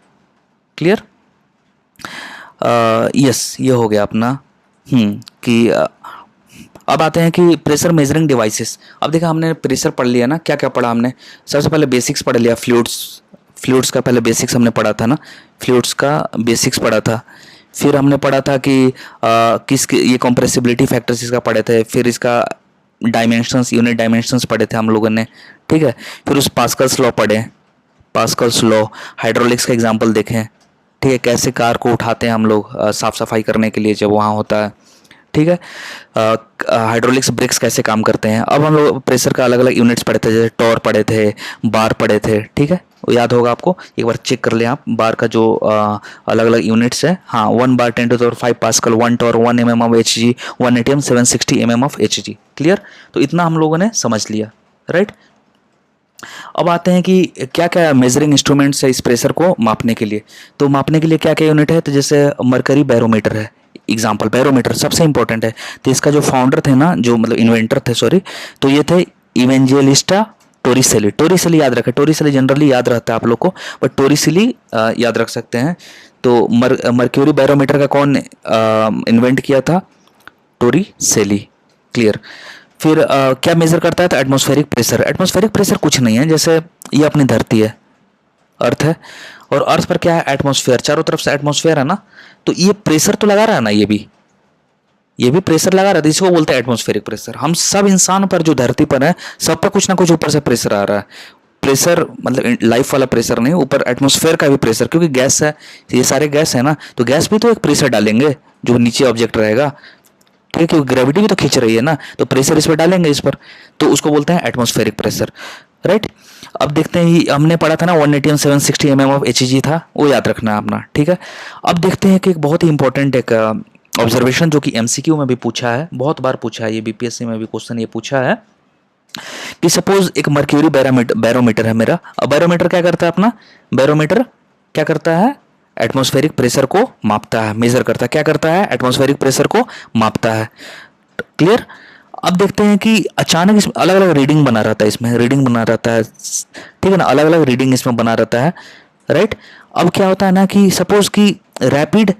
A: Clear? Yes, ये हो गया अपना। कि अब आते हैं कि प्रेशर मेजरिंग डिवाइसेस। अब देखा हमने प्रेशर पढ़ लिया ना, क्या क्या पढ़ा हमने? सबसे पहले बेसिक्स पढ़ लिया, फ्लूइड्स का पहले बेसिक्स हमने पढ़ा था ना, फ्लूइड्स का बेसिक्स पढ़ा था। फिर हमने पढ़ा था कि ये कंप्रेसिबिलिटी फैक्टर्स इसका पढ़े थे। फिर इसका डायमेंशंस, यूनिट डायमेंशंस पढ़े थे हम लोगों ने। ठीक है। फिर उस पास्कल्स लॉ पढ़े, पास्कल्स लॉ, हाइड्रोलिक्स का एग्जांपल देखें। ठीक है। कैसे कार को उठाते हैं हम लोग साफ़ सफाई करने के लिए जब वहाँ होता है। ठीक है। हाइड्रोलिक्स ब्रेक्स कैसे काम करते हैं। अब हम लोग प्रेशर का अलग अलग यूनिट्स पढ़े थे, जैसे टॉर पढ़े थे, बार पढ़े थे। ठीक है। वो याद होगा आपको, एक बार चेक कर लें आप बार का जो अलग अलग यूनिट्स है। हाँ, 1 bar 10⁵ pascal, 1 torr 1 mm of Hg, 1 atm 760 mm of Hg। Clear? तो इतना हम लोगों ने समझ लिया, राइट। अब आते हैं कि क्या क्या मेजरिंग इंस्ट्रूमेंट्स है इस प्रेशर को मापने के लिए। तो मापने के लिए क्या क्या यूनिट है? तो जैसे मरकरी बैरोमीटर है, एग्जाम्पल बैरोमीटर सबसे इंपॉर्टेंट है। तो इसका जो फाउंडर थे ना, जो मतलब इन्वेंटर थे, सॉरी, तो ये थे इवेंजेलिस्टा टोरिसेली। टोरिसेली याद रखें, टोरिसेली जनरली याद रहता है आप लोग को, बट टोरिसेली याद रख सकते हैं। तो मर्क्यूरी बैरोमीटर का कौन इन्वेंट किया था? टोरिसेली। क्लियर? फिर क्या मेजर करता है? तो एटमॉस्फेरिक प्रेशर। एटमॉस्फेरिक प्रेशर कुछ नहीं है, जैसे ये अपनी धरती है, अर्थ है, और अर्थ पर क्या है? एटमॉस्फेयर, चारों तरफ से एटमॉस्फेयर है ना, तो ये प्रेशर तो लगा रहा है ना, ये भी प्रेशर लगा रहा है, इसको बोलते हैं एटमॉस्फेरिक प्रेशर। हम सब इंसान पर जो धरती पर है, सब पर कुछ ना कुछ ऊपर से प्रेशर आ रहा है। प्रेशर मतलब लाइफ वाला प्रेशर नहीं, ऊपर एटमॉस्फेयर का भी प्रेशर, क्योंकि गैस है, ये सारे गैस है ना, तो गैस भी तो एक प्रेशर डालेंगे जो नीचे ऑब्जेक्ट रहेगा। ठीक है, क्योंकि ग्रेविटी भी तो खींच रही है ना, तो प्रेशर इस पर डालेंगे, इस पर, तो उसको बोलते हैं एटमॉस्फेरिक प्रेशर, राइट। अब देखते हैं, हमने पढ़ा था ना 1 atm 760 mm ऑफ Hg था, वो याद रखना है अपना। ठीक है। अब देखते हैं कि एक बहुत ही इंपॉर्टेंट एक ऑब्जर्वेशन जो कि MCQ में भी पूछा है, बहुत बार पूछा है, ये BPSC में भी क्वेश्चन ये पूछा है कि सपोज एक मर्क्यूरी बैरोमीटर है मेरा। अब बैरोमीटर क्या करता है अपना, बैरोमीटर क्या करता है, एटमॉस्फेरिक प्रेशर को मापता है, मेजर करता है, क्या करता है, एटमॉस्फेरिक प्रेशर को मापता है। क्लियर। अब देखते हैं कि अचानक इसमें अलग अलग रीडिंग बना रहता है, इसमें रीडिंग बना रहता है, ठीक है ना, अलग अलग रीडिंग इसमें बना रहता है, राइट। अब क्या होता है ना कि सपोज कि रैपिड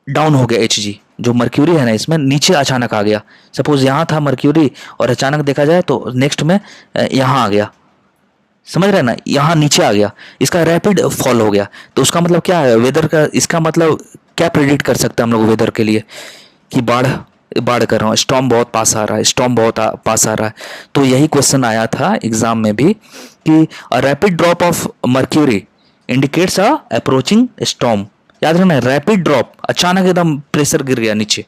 A: डाउन हो गया एच जी, जो मर्क्यूरी है ना इसमें नीचे अचानक आ गया। सपोज यहाँ था मर्क्यूरी और अचानक देखा जाए तो नेक्स्ट में यहाँ आ गया, समझ रहे हैं ना, यहाँ नीचे आ गया, इसका रैपिड फॉल हो गया। तो उसका मतलब क्या है वेदर का, इसका मतलब क्या प्रेडिक्ट कर सकते हैं हम लोग वेदर के लिए, कि बाढ़ बाढ़ कर रहा हूँ, स्टॉर्म बहुत पास आ रहा है, स्टॉर्म बहुत पास आ रहा है। तो यही क्वेश्चन आया था एग्जाम में भी कि a rapid drop of mercury indicates a approaching storm. याद रखना, रैपिड ड्रॉप, अचानक एकदम प्रेशर गिर गया नीचे,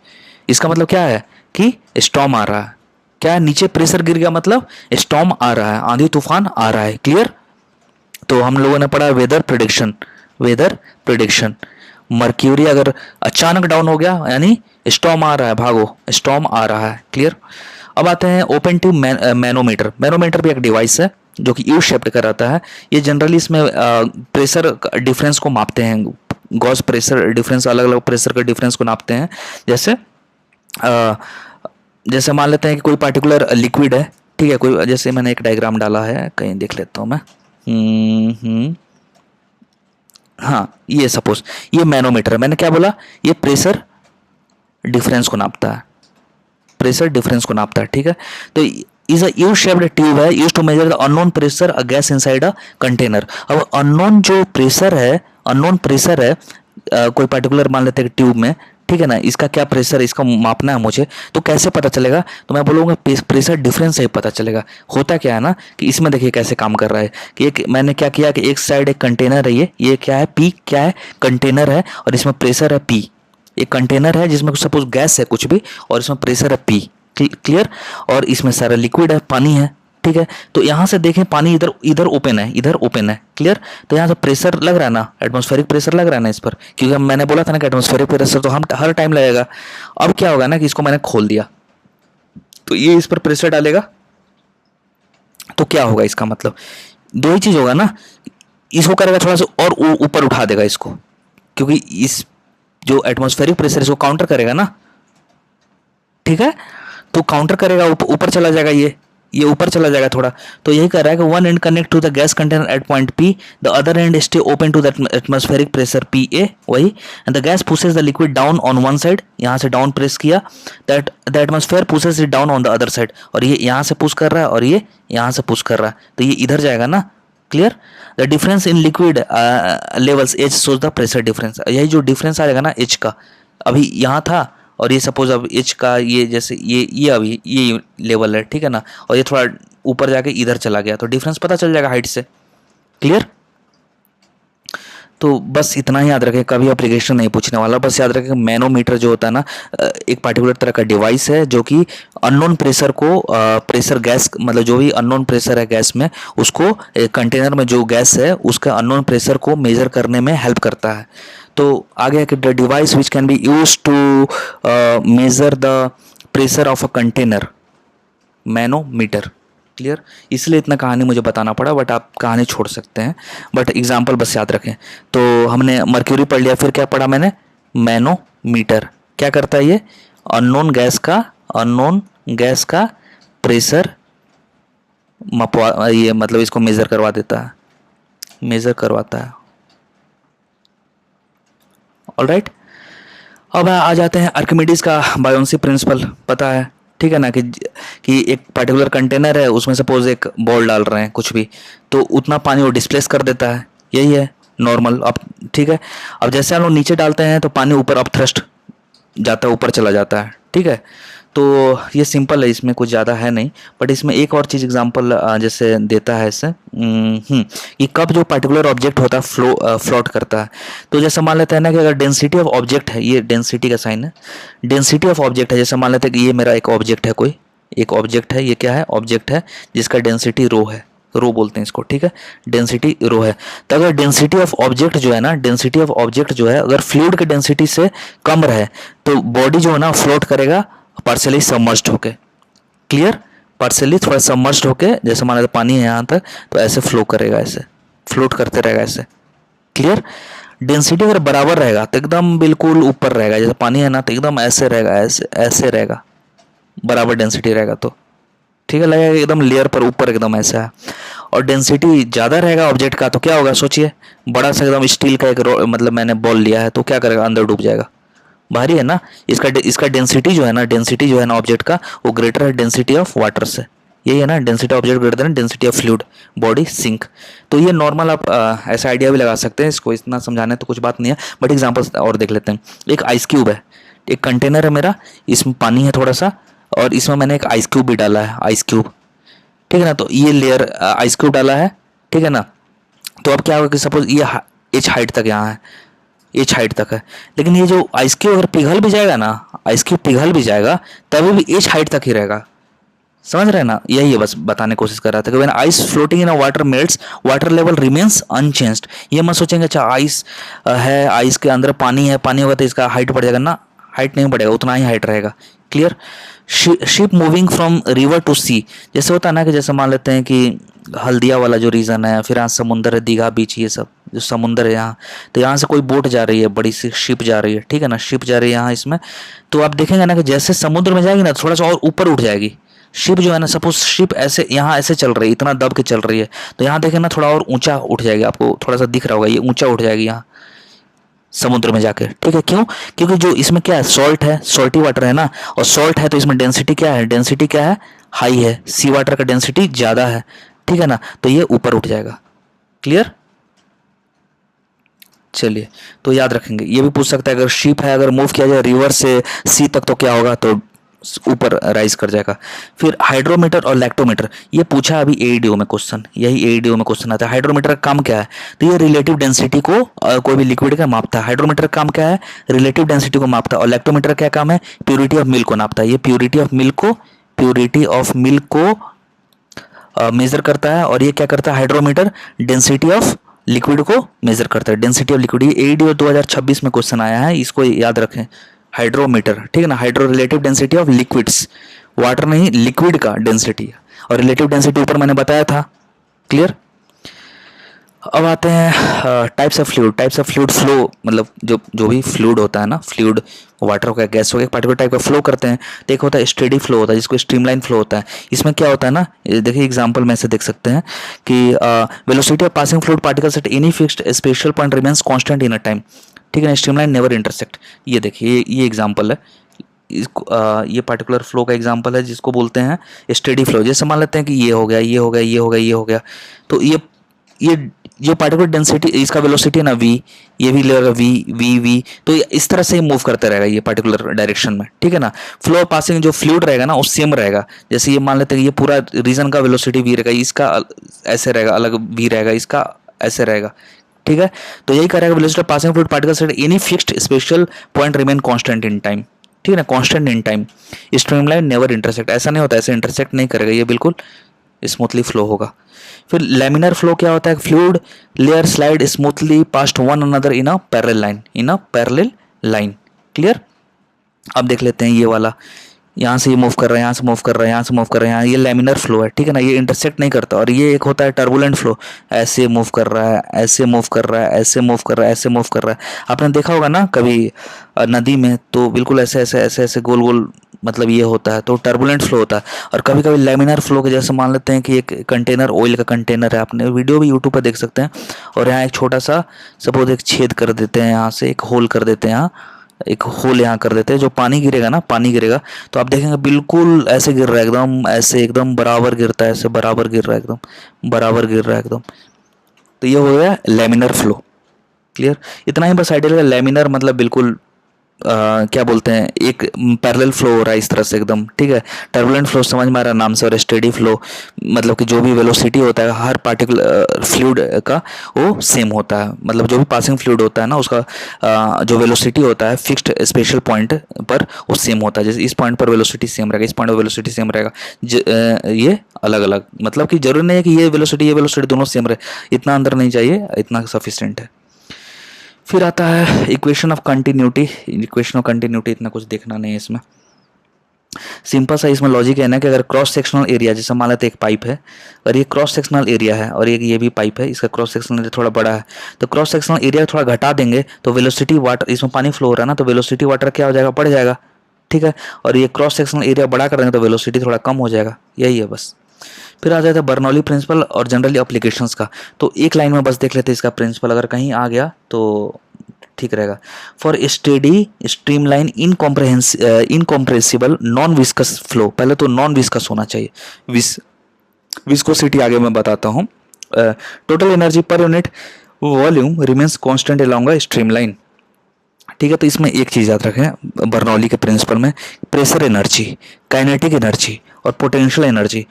A: इसका मतलब क्या है कि स्टॉर्म आ रहा है। क्या है, नीचे प्रेशर गिर गया मतलब स्टॉर्म आ रहा है, आंधी तूफान आ रहा है। क्लियर। तो हम लोगों ने पढ़ा weather prediction, weather prediction. Mercury अगर अचानक डाउन हो गया यानी स्टॉर्म आ रहा है, भागो, स्टॉर्म आ रहा है। क्लियर। अब आते हैं ओपन ट्यूब मैनोमीटर। मैनोमीटर भी एक डिवाइस है जो कि यू शेप्ड का रहता है। ये जनरली इसमें प्रेशर डिफरेंस को मापते हैं, गॉस प्रेशर डिफरेंस, अलग अलग प्रेशर का डिफरेंस को नापते हैं। जैसे जैसे मान लेते हैं कि कोई पार्टिकुलर लिक्विड है, ठीक है, कोई, जैसे मैंने एक डायग्राम डाला है, कहीं देख लेता हूँ मैं। हाँ, ये सपोज ये मैनोमीटर है, मैंने क्या बोला, ये प्रेशर डिफरेंस को नापता है, प्रेशर डिफरेंस को नापता है, ठीक है। तो is a U shaped tube है used to measure the unknown pressure a gas inside a container. अब अननोन जो प्रेशर है, अननोन प्रेशर है कोई पर्टिकुलर मान लेते हैं ट्यूब में, ठीक है ना, इसका क्या प्रेशर है, इसका मापना है मुझे, तो कैसे पता चलेगा, तो मैं बोलूँगा प्रेशर डिफरेंस से ही पता चलेगा। होता क्या है ना कि इसमें देखिए कैसे काम कर रहा है कि एक मैंने क्या किया कि एक साइड एक कंटेनर है, ये क्या है, पी क्या है, कंटेनर है, और इसमें प्रेशर है पी। एक कंटेनर है जिसमें सपोज गैस है कुछ भी, और इसमें प्रेशर है पी। क्लियर। और इसमें सारा लिक्विड है, पानी है, ठीक है। तो यहाँ से देखें पानी इधर इधर ओपन है, इधर ओपन है। क्लियर। तो यहाँ से प्रेशर लग रहा है ना, एटमॉस्फेरिक प्रेशर लग रहा है ना इस पर, क्योंकि मैंने बोला था ना कि एटमॉस्फेरिक प्रेशर तो हम हर टाइम लगेगा। अब क्या होगा ना कि इसको मैंने खोल दिया, तो ये इस पर प्रेशर डालेगा, तो क्या होगा, इसका मतलब दो ही चीज होगा ना, इसको करेगा थोड़ा सा और ऊपर उठा देगा इसको, क्योंकि इस जो एटमॉस्फेरिक प्रेशर इसको काउंटर करेगा ना, ठीक है, तो काउंटर करेगा, ऊपर चला जाएगा, ये ऊपर चला जाएगा थोड़ा। तो यही कर रहा है कि one end connect to the gas container at point P, the other end stay open to the atmospheric pressure P A, वही, and the gas pushes the liquid down on one side, यहाँ से down press किया, that the atmosphere pushes it down on the other side, और ये यहाँ से push कर रहा है और ये यहाँ से पुश कर रहा है, तो ये इधर जाएगा ना। Clear. The difference in liquid levels H shows the pressure difference. यही जो डिफरेंस आ जाएगा ना एच का, अभी यहाँ था और ये सपोज अब एच का ये जैसे ये अभी ये लेवल है, ठीक है ना, और ये थोड़ा ऊपर जाके इधर चला गया, तो डिफरेंस पता चल जाएगा हाइट से। क्लियर। तो बस इतना ही याद रखें, कभी एप्लीकेशन नहीं पूछने वाला, बस याद रखें मैनोमीटर जो होता है ना एक पार्टिकुलर तरह का डिवाइस है जो कि अननोन प्रेशर को प्रेशर गैस, मतलब जो भी अननोन प्रेशर है गैस में, उसको कंटेनर में जो गैस है उसका अननोन प्रेशर को मेजर करने में हेल्प करता है। तो आगे कि the device which can be use to measure the pressure of a container, manometer. Clear. इसलिए इतना कहानी मुझे बताना पड़ा, बट आप कहानी छोड़ सकते हैं, बट एग्जाम्पल बस याद रखें। तो हमने मर्क्यूरी पढ़ लिया, फिर क्या पढ़ा मैंने, मैनोमीटर। क्या करता है ये, अननोन गैस का प्रेशर मपवा, ये मतलब इसको मेजर करवा देता है, मेजर करवाता है। ऑलराइट। अब आ जाते हैं आर्किमिडीज का बायोन्सी प्रिंसिपल, पता है, ठीक है ना, कि एक पर्टिकुलर कंटेनर है, उसमें सपोज एक बॉल डाल रहे हैं कुछ भी, तो उतना पानी वो डिस्प्लेस कर देता है, यही है नॉर्मल। अब ठीक है, अब जैसे हम लोग नीचे डालते हैं तो पानी ऊपर अप थ्रस्ट जाता है, ऊपर चला जाता है, ठीक है। तो ये सिंपल है, इसमें कुछ ज़्यादा है नहीं, बट इसमें एक और चीज़ एग्जांपल जैसे देता है इससे कि कब जो पर्टिकुलर ऑब्जेक्ट होता है फ्लोट करता है। तो जैसे मान लेते हैं ना कि अगर डेंसिटी ऑफ ऑब्जेक्ट है, ये डेंसिटी का साइन है, डेंसिटी ऑफ ऑब्जेक्ट है, जैसे मान लेते हैं कि ये मेरा एक ऑब्जेक्ट है, कोई एक ऑब्जेक्ट है, ये क्या है, ऑब्जेक्ट है जिसका डेंसिटी रो है, रो बोलते हैं इसको, ठीक है, डेंसिटी रो है। तो अगर डेंसिटी ऑफ ऑब्जेक्ट जो है ना, डेंसिटी ऑफ ऑब्जेक्ट जो है अगर फ्लूइड की डेंसिटी से कम रहे तो बॉडी जो है ना फ्लोट करेगा पार्शियली सबमर्ज्ड होके। क्लियर, पार्सली थोड़ा सबमर्ज्ड होके, जैसे मान लो पानी है यहाँ तक, तो ऐसे फ्लो करेगा, ऐसे फ्लोट करते रहेगा ऐसे। क्लियर। डेंसिटी अगर बराबर रहेगा तो एकदम बिल्कुल ऊपर रहेगा, जैसे पानी है ना तो एकदम ऐसे रहेगा, ऐसे ऐसे रहेगा, बराबर डेंसिटी रहेगा तो ठीक है, लगेगा एकदम लेयर पर ऊपर एकदम ऐसा है। और डेंसिटी ज़्यादा रहेगा ऑब्जेक्ट का तो क्या होगा सोचिए, बड़ा सा एकदम स्टील का एक मतलब मैंने बॉल लिया है तो क्या करेगा, अंदर डूब जाएगा, भारी है ना। इसका डेंसिटी जो है ना, डेंसिटी जो है ना ऑब्जेक्ट का, वो ग्रेटर है डेंसिटी ऑफ वाटर से। यही है ना, density object greater than density of fluid body sink. तो ये नॉर्मल आप ऐसा आइडिया भी लगा सकते हैं, इसको इतना समझाने तो कुछ बात नहीं है, बट एग्जांपल्स और देख लेते हैं। एक आइस क्यूब है, एक कंटेनर है मेरा, इसमें पानी है थोड़ा सा, और इसमें मैंने एक आइस क्यूब भी डाला है, आइस क्यूब, ठीक है ना। तो ये लेयर आइस क्यूब डाला है, ठीक है ना। तो अब क्या होगा कि सपोज ये एच हाइट तक यहाँ है, एच हाइट तक है, लेकिन ये जो आइस क्यूब अगर पिघल भी जाएगा ना, आइस क्यूब पिघल भी जाएगा तभी भी एच हाइट तक ही रहेगा, समझ रहे हैं ना। यही है, बस बताने की कोशिश कर रहा था कि when ice floating in a water melts water level remains unchanged. ये मत सोचेंगे अच्छा आइस है, आइस के अंदर पानी है, पानी होगा तो इसका हाइट बढ़ जाएगा ना, हाइट नहीं बढ़ेगा, उतना ही हाइट रहेगा। Clear. Ship moving from river to sea, जैसे होता है ना कि जैसे मान लेते हैं कि हल्दिया वाला जो रीजन है, फिर यहाँ समुंदर है, दीघा बीच, ये सब जो समुंदर है यहाँ, तो यहाँ से कोई बोट जा रही है, बड़ी सी शिप जा रही है, ठीक है ना, शिप जा रही है यहाँ इसमें। तो आप देखेंगे ना कि जैसे समुद्र में जाएगी ना थोड़ा सा और ऊपर उठ जाएगी शिप जो है ना, सपोज शिप ऐसे यहाँ ऐसे चल रही है, इतना दब के चल रही है, तो यहाँ देखें ना थोड़ा और ऊंचा उठ जाएगी, आपको थोड़ा सा दिख रहा होगा, ये ऊंचा उठ जाएगी यहाँ समुद्र में जाके, ठीक है। क्यों? क्योंकि जो इसमें क्या है, सॉल्ट है, सॉल्टी वाटर है ना, और सॉल्ट है तो इसमें डेंसिटी क्या है, डेंसिटी क्या है, हाई है, सी वाटर का डेंसिटी ज़्यादा है, ठीक है ना, तो ये ऊपर उठ जाएगा। क्लियर। चलिए, तो याद रखेंगे, ये भी पूछ सकता है अगर शिप है, अगर मूव किया जाए रिवर से सी तक तो क्या होगा, तो ऊपर राइज कर जाएगा। फिर हाइड्रोमीटर और लैक्टोमीटर, ये पूछा अभी एईडीओ में क्वेश्चन, यही एईडीओ में क्वेश्चन आता है। हाइड्रोमीटर का काम क्या है, तो ये रिलेटिव डेंसिटी को कोई भी लिक्विड का मापता है। हाइड्रोमीटर का काम क्या है, रिलेटिव डेंसिटी को मापता है। और लैक्टोमीटर क्या काम है, प्योरिटी ऑफ मिल्क को नापता है। ये प्योरिटी ऑफ मिल्क को मेजर करता है। और ये क्या करता है, हाइड्रोमीटर डेंसिटी ऑफ लिक्विड को मेजर करता है, डेंसिटी ऑफ लिक्विड। ये एईडीओ 2026 में क्वेश्चन आया है, इसको याद रखें। हाइड्रोमीटर, ठीक है ना, hydro relative density of liquids, water नहीं लिक्विड का डेंसिटी, और रिलेटिव डेंसिटी ऊपर मैंने बताया था। क्लियर। अब आते हैं टाइप्स ऑफ फ्लूइड फ्लो, मतलब जो भी फ्लूइड होता है ना, फ्लूइड वाटर हो गया, गैस हो गया, एक पार्टिकुलर टाइप का फ्लो करते हैं। तो एक होता है स्टेडी फ्लो होता है, जिसको स्ट्रीमलाइन फ्लो होता है। इसमें क्या होता है ना, देखिए एग्जांपल में से देख सकते हैं कि velocity of passing fluid particles at any fixed special point remains constant in a time, ठीक है ना, स्ट्रीमलाइन नेवर इंटरसेक्ट। ये देखिए ये एग्जांपल है, इसको ये पार्टिकुलर फ्लो का एग्जांपल है, जिसको बोलते हैं स्टेडी फ्लो। जैसे मान लेते हैं कि ये हो गया, ये हो गया, ये हो गया, ये हो गया, तो ये जो पार्टिकुलर डेंसिटी, इसका वेलोसिटी है ना v, ये भी लगेगा v, तो इस तरह से मूव करते रहेगा ये पार्टिकुलर डायरेक्शन में, ठीक है ना। फ्लो पासिंग जो फ्लूइड रहेगा ना वो सेम रहेगा। जैसे ये मान लेते हैं कि ये पूरा रीजन का वेलोसिटी v रहेगा, इसका ऐसे रहेगा, अलग v रहेगा, इसका ऐसे रहेगा, ठीक है। तो यही करेगा, velocity passing fluid particles at any fixed special point remain constant in time, ठीक है ना, constant in time. Streamline never intersect, ऐसा नहीं होता, ऐसे इंटरसेक्ट नहीं करेगा, ये बिल्कुल स्मूथली फ्लो होगा। फिर लैमिनर फ्लो क्या होता है, fluid layer slide smoothly past one another in a parallel line. Clear. अब देख लेते हैं ये वाला, यहाँ से ये मूव कर रहा है, यहाँ से मूव कर रहा है, यहाँ से मूव कर रहा है, यहाँ ये लैमिनर फ्लो है, ठीक है ना, ये इंटरसेक्ट नहीं करता। और ये एक होता है टर्बुलेंट फ्लो, ऐसे मूव कर रहा है, ऐसे मूव कर रहा है, ऐसे मूव कर रहा है, ऐसे मूव कर रहा है। आपने देखा होगा ना कभी नदी में, तो बिल्कुल ऐसे ऐसे ऐसे ऐसे गोल गोल, मतलब ये होता है, तो टर्बुलेंट फ्लो होता है। और कभी कभी लैमिनर फ्लो के जैसे मान लेते हैं कि एक कंटेनर, ऑयल का कंटेनर है, आपने वीडियो भी यूट्यूब पर देख सकते हैं, और यहाँ एक छोटा सा सपोज एक छेद कर देते हैं, यहाँ से एक होल कर देते हैं, यहाँ एक होल यहाँ कर देते हैं, जो पानी गिरेगा ना, पानी गिरेगा तो आप देखेंगे बिल्कुल ऐसे गिर रहा है, एकदम ऐसे, एकदम बराबर गिरता है, ऐसे बराबर गिर रहा है, एकदम बराबर गिर रहा है एकदम। तो ये हो गया लैमिनर फ्लो। क्लियर। इतना ही बस आइडिया, लैमिनर मतलब बिल्कुल क्या बोलते हैं, एक पैरेलल फ्लो हो रहा है इस तरह से एकदम, ठीक है। टर्बुलेंट फ्लो समझ में आ रहा है नाम से, और स्टेडी फ्लो मतलब कि जो भी वेलोसिटी होता है हर पार्टिकुलर फ्लूइड का वो सेम होता है, मतलब जो भी पासिंग फ्लूइड होता है ना उसका जो वेलोसिटी होता है फिक्स्ड स्पेशल पॉइंट पर वो सेम होता है। जैसे इस पॉइंट पर वेलोसिटी सेम रहेगा, इस पॉइंट पर वेलोसिटी सेम रहेगा, ये अलग अलग, मतलब कि जरूरी नहीं है कि ये वेलोसिटी दोनों सेम रहे, इतना अंदर नहीं चाहिए, इतना सफिशिएंट है। फिर आता है equation of continuity. Equation of continuity इतना कुछ देखना नहीं है इसमें। सिंपल सा इसमें लॉजिक है ना कि अगर क्रॉस सेक्शनल एरिया, जैसे मान लेते हैं एक पाइप है और ये क्रॉस सेक्शनल एरिया है और ये भी पाइप है, इसका क्रॉस सेक्शनल एरिया थोड़ा बड़ा है, तो क्रॉस सेक्शनल एरिया थोड़ा घटा देंगे तो वेलोसिटी वाटर, इसमें पानी फ्लो हो रहा है ना, तो वेलोसिटी वाटर क्या हो जाएगा, बढ़ जाएगा, ठीक है। और ये क्रॉस सेक्शनल एरिया बड़ा कर देंगे तो वेलोसिटी थोड़ा कम हो जाएगा, यही है बस। फिर आ जाता है बर्नौली प्रिंसिपल और जनरली एप्लीकेशंस का। तो एक लाइन में बस देख लेते हैं इसका प्रिंसिपल, अगर कहीं आ गया तो ठीक रहेगा। For steady streamline incompressible non viscous flow, पहले तो नॉन विस्कस होना चाहिए, विस्कोसिटी आगे मैं बताता हूँ। Total energy per unit volume remains constant along a streamline, ठीक है। तो इसमें एक चीज़ याद रखें बर्नौली के प्रिंसिपल में, प्रेशर एनर्जी, काइनेटिक एनर्जी और पोटेंशियल एनर्जी,